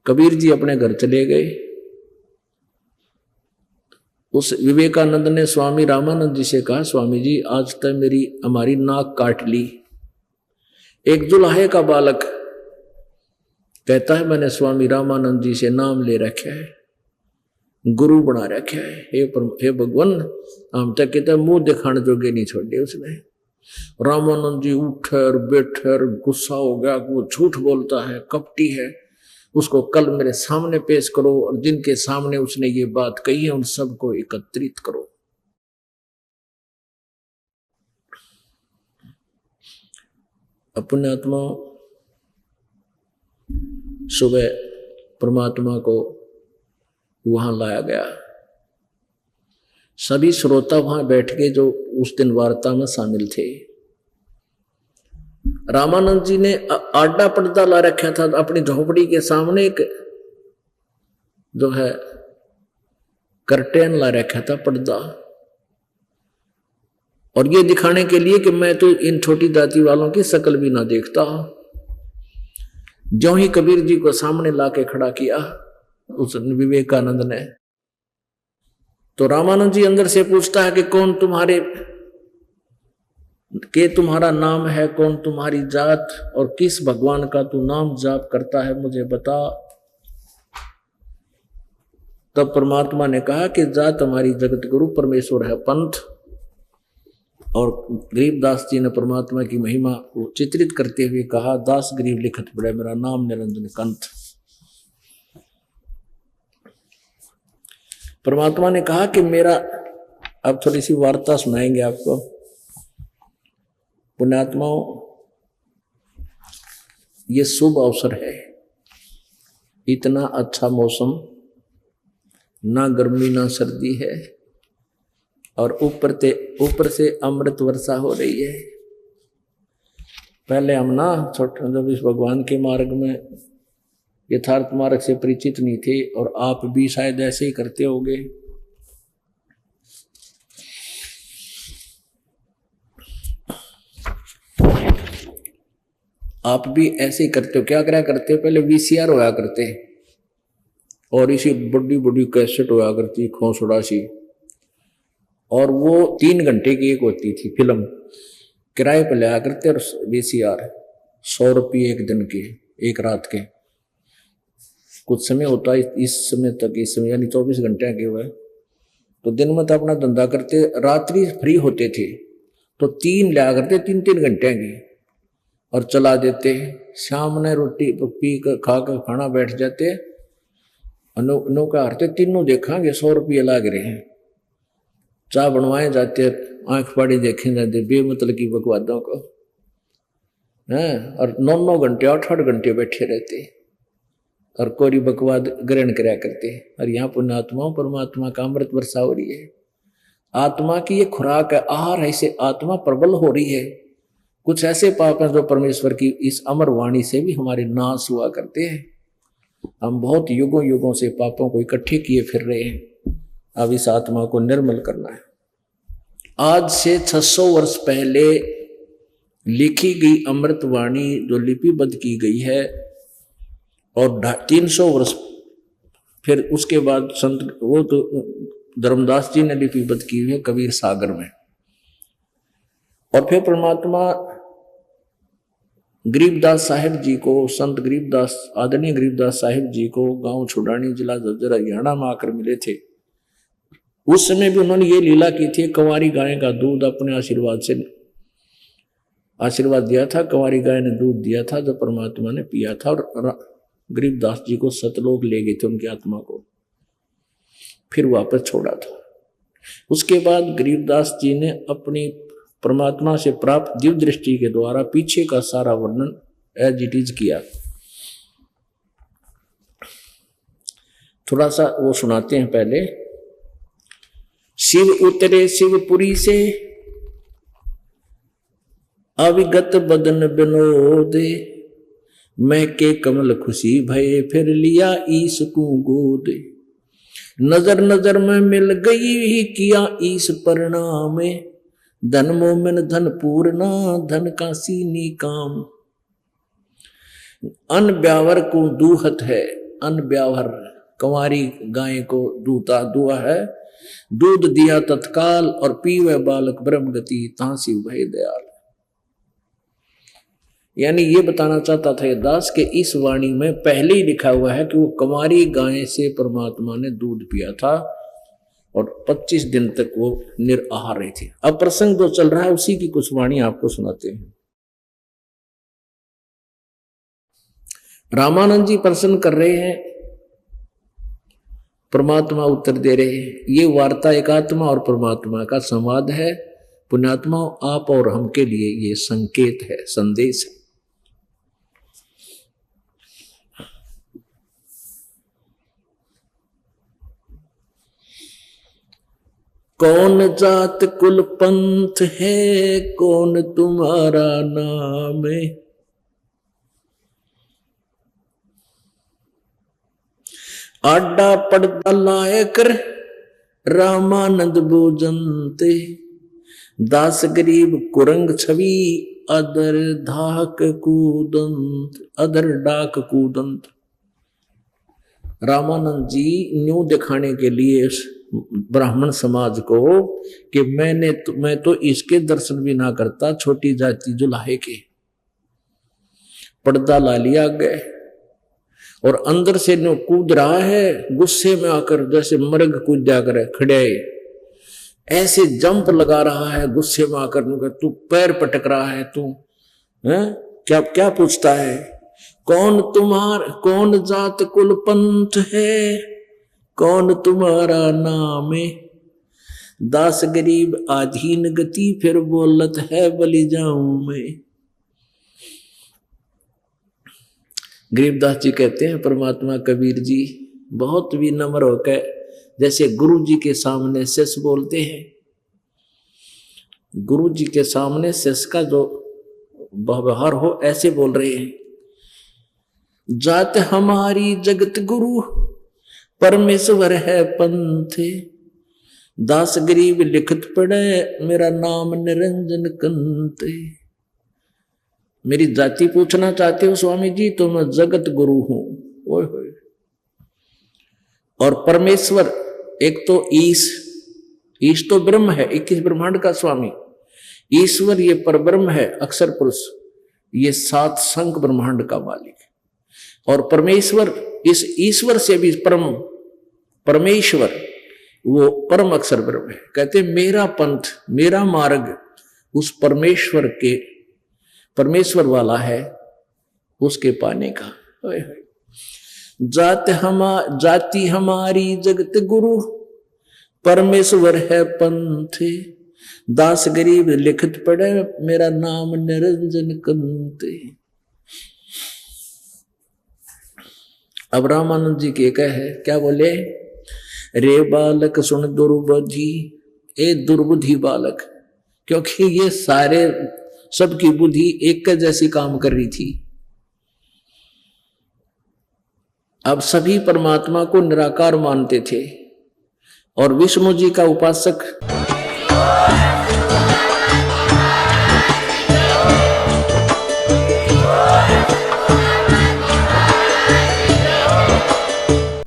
S2: कबीर जी अपने घर चले गए। उस विवेकानंद ने स्वामी रामानंद जी से कहा, स्वामी जी आज तक हमारी नाक काट ली। एक दुल्हे का बालक कहता है मैंने स्वामी रामानंद जी से नाम ले रखा है, गुरु बना रखा है। हे भगवान, हम तक कहते मुंह दिखाने जोगे नहीं छोड़े उसने। रामानंद जी उठे और बैठे और गुस्सा हो गया, वो झूठ बोलता है, कपटी है, उसको कल मेरे सामने पेश करो और जिनके सामने उसने ये बात कही है उन सबको एकत्रित करो। अपने आत्मा सुबह परमात्मा को वहां लाया गया। सभी श्रोता वहां बैठ के जो उस दिन वार्ता में शामिल थे। रामानंद जी ने आडा पर्दा ला रखा था अपनी झोपड़ी के सामने, एक जो है कर्टेन ला रखा था, पर्दा, और ये दिखाने के लिए कि मैं तो इन छोटी जाति वालों की शकल भी ना देखता। जो ही कबीर जी को सामने लाके खड़ा किया उस विवेकानंद ने, तो रामानंद जी अंदर से पूछता है कि कौन तुम्हारा नाम है, कौन तुम्हारी जात, और किस भगवान का तू नाम जाप करता है, मुझे बता। तब परमात्मा ने कहा कि जात हमारी जगत गुरु परमेश्वर है पंथ। और गरीबदास जी ने परमात्मा की महिमा चित्रित करते हुए कहा, दास गरीब लिखत पड़े मेरा नाम निरंजन कंठ। परमात्मा ने कहा कि मेरा, अब थोड़ी सी वार्ता सुनाएंगे आपको। पुण्यात्माओं, ये शुभ अवसर है, इतना अच्छा मौसम, ना गर्मी ना सर्दी है, और ऊपर से अमृत वर्षा हो रही है। पहले हम ना छोटे जब इस भगवान के मार्ग में, यथार्थ मार्ग से परिचित नहीं थे, और आप भी शायद ऐसे ही करते होगे। आप भी ऐसे ही करते हो। क्या करते हो, पहले वीसीआर होया करते, और इसी बड़ी बड़ी कैसेट होया करती, खोसड़ा सी, और वो 3 घंटे की एक होती थी फिल्म, किराए पर लिया करते, और वीसीआर 100 रुपये एक दिन के, एक रात के। कुछ समय होता है इस समय तक, इस समय यानी 24 घंटे के हुए, तो दिन में तो अपना धंधा करते, रात्रि फ्री होते थे तो 3 लिया करते, 3-3 घंटे की, और चला देते। शाम ने रोटी पी कर खा कर खाना बैठ जाते, नौका हरते, तीनों देखांगे 100 रुपये लाग रहे हैं। चाय बनवाए जाते, आंख फाड़ी देखे जाते बेमतलब की बकवादों को, हैं, और 9-9 घंटे 8-8 घंटे बैठे रहते, और कोरी बकवाद ग्रहण कराया करते। और यहाँ पुण्यात्माओं, परमात्मा का अमृत वर्षा हो रही है, आत्मा की ये खुराक है, आहार है, इसे आत्मा प्रबल हो रही है। कुछ ऐसे पाप हैं जो परमेश्वर की इस अमर वाणी से भी हमारे नाश हुआ करते हैं। हम बहुत युगों युगों से पापों को इकट्ठे किए फिर रहे हैं, अब इस आत्मा को निर्मल करना है। आज से 600 वर्ष पहले लिखी गई अमृतवाणी जो लिपिबद्ध की गई है, और 300 वर्ष फिर उसके बाद संत वो तो धर्मदास जी ने लिपिबद्ध की हुई है कबीर सागर में। और फिर परमात्मा गरीबदास साहिब जी को, संत गरीबदास, आदरणीय गरीबदास साहिब जी को गांव छुड़ानी, जिला झज्जर, हरियाणा में आकर मिले थे। उस समय भी उन्होंने ये लीला की थी, कंवारी गाय का दूध अपने आशीर्वाद से आशीर्वाद दिया था। कंवारी गाय ने दूध दिया था जो परमात्मा ने पिया था, और गरीबदास जी को सतलोक ले गए थे उनकी आत्मा को, फिर वापस छोड़ा था। उसके बाद गरीबदास जी ने अपनी परमात्मा से प्राप्त दिव्य दृष्टि के द्वारा पीछे का सारा वर्णन एज इट इज किया। थोड़ा सा वो सुनाते हैं पहले। शिव उतरे शिवपुरी से, अविगत बदन विनोदे, महके कमल खुशी भये, फिर लिया ईश को गोद। नजर नजर में मिल गई किया ईश परिणाम, धन मोमिन धन पूर्णा, धन का सीनी काम। अन ब्यावर को दूहत है, अन ब्यावर कंवारी गाय को दूता दुआ है, दूध दिया तत्काल, और पीवे बालक ब्रह्म गति, तासी भय दयाल। यानी ये बताना चाहता था ये दास कि इस वाणी में पहले ही लिखा हुआ है कि वो कुंवारी गाय से परमात्मा ने दूध पिया था और 25 दिन तक वो निराहार रही थी। अब प्रसंग जो चल रहा है उसी की कुछ वाणी आपको सुनाते हैं। रामानंद जी प्रश्न कर रहे हैं, परमात्मा उत्तर दे रहे हैं। ये वार्ता एकात्मा और परमात्मा का संवाद है। पुण्यात्मा आप और हम के लिए ये संकेत है, संदेश है। कौन जात कुल पंथ है, कौन तुम्हारा नाम है, आडा पड़दा लाए कर रामानंद भोजनते, दास गरीब कुरंग छवि अदर धाक कूदंत, अदर डाक कूदंत। रामानंद जी न्यू दिखाने के लिए ब्राह्मण समाज को कि मैं तो इसके दर्शन भी ना करता, छोटी जाति जुलाहे के, पर्दा ला लिया गए और अंदर से नो कूद रहा है गुस्से में आकर, जैसे मर्ग कूद जाकर खड़े ऐसे जंप लगा रहा है गुस्से में आकर। तू पैर पटक रहा है, तू क्या क्या पूछता है, कौन जात कुल पंथ है, कौन तुम्हारा नाम है, दास गरीब आधीन गति फिर बोलत है बलि जाऊं मैं। गरीबदास जी कहते हैं परमात्मा कबीर जी बहुत विनम्र होकर, जैसे गुरु जी के सामने शिष्य बोलते हैं, गुरु जी के सामने शिष्य का जो व्यवहार हो ऐसे बोल रहे हैं। जात हमारी जगत गुरु परमेश्वर है पंथ, दास गरीब लिखत पड़े मेरा नाम निरंजन कंत। मेरी जाति पूछना चाहते हो स्वामी जी, तो मैं जगत गुरु हूं। ओए होए। और परमेश्वर एक तो ईश तो ब्रह्म है, 21 ब्रह्मांड का स्वामी। ईश्वर ये परब्रह्म है, अक्षर पुरुष, ये 7 संख ब्रह्मांड का मालिक है। और परमेश्वर इस ईश्वर से भी परमेश्वर वो परम अक्षर ब्रह्म है। कहते मेरा पंथ, मेरा मार्ग उस परमेश्वर वाला है, उसके पाने का। जाति हमारी जगत गुरु परमेश्वर है पंथ, दास गरीब लिखत पड़े मेरा नाम निरंजन कंत। अब रामानंद जी के कह है, क्या बोले, रे बालक सुन दुर्बुद्धि, ए दुर्बुद्धि बालक, क्योंकि ये सारे सबकी बुद्धि एक जैसी काम कर रही थी। अब सभी परमात्मा को निराकार मानते थे और विष्णु जी का उपासक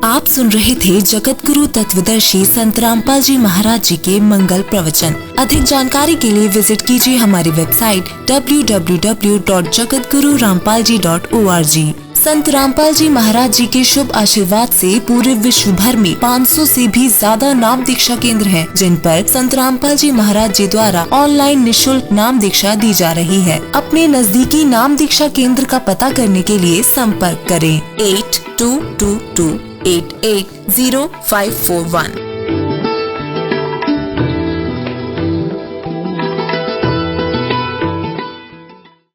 S3: आप सुन रहे थे जगत गुरु तत्वदर्शी संत रामपाल जी महाराज जी के मंगल प्रवचन। अधिक जानकारी के लिए विजिट कीजिए हमारी वेबसाइट www.jagatgururampalji.org। संत रामपाल जी महाराज जी के शुभ आशीर्वाद से पूरे विश्व भर में 500 से भी ज्यादा नाम दीक्षा केंद्र हैं, जिन पर संत रामपाल जी महाराज जी द्वारा ऑनलाइन निःशुल्क नाम दीक्षा दी जा रही है। अपने नजदीकी नाम दीक्षा केंद्र का पता करने के लिए संपर्क करें 8222880541।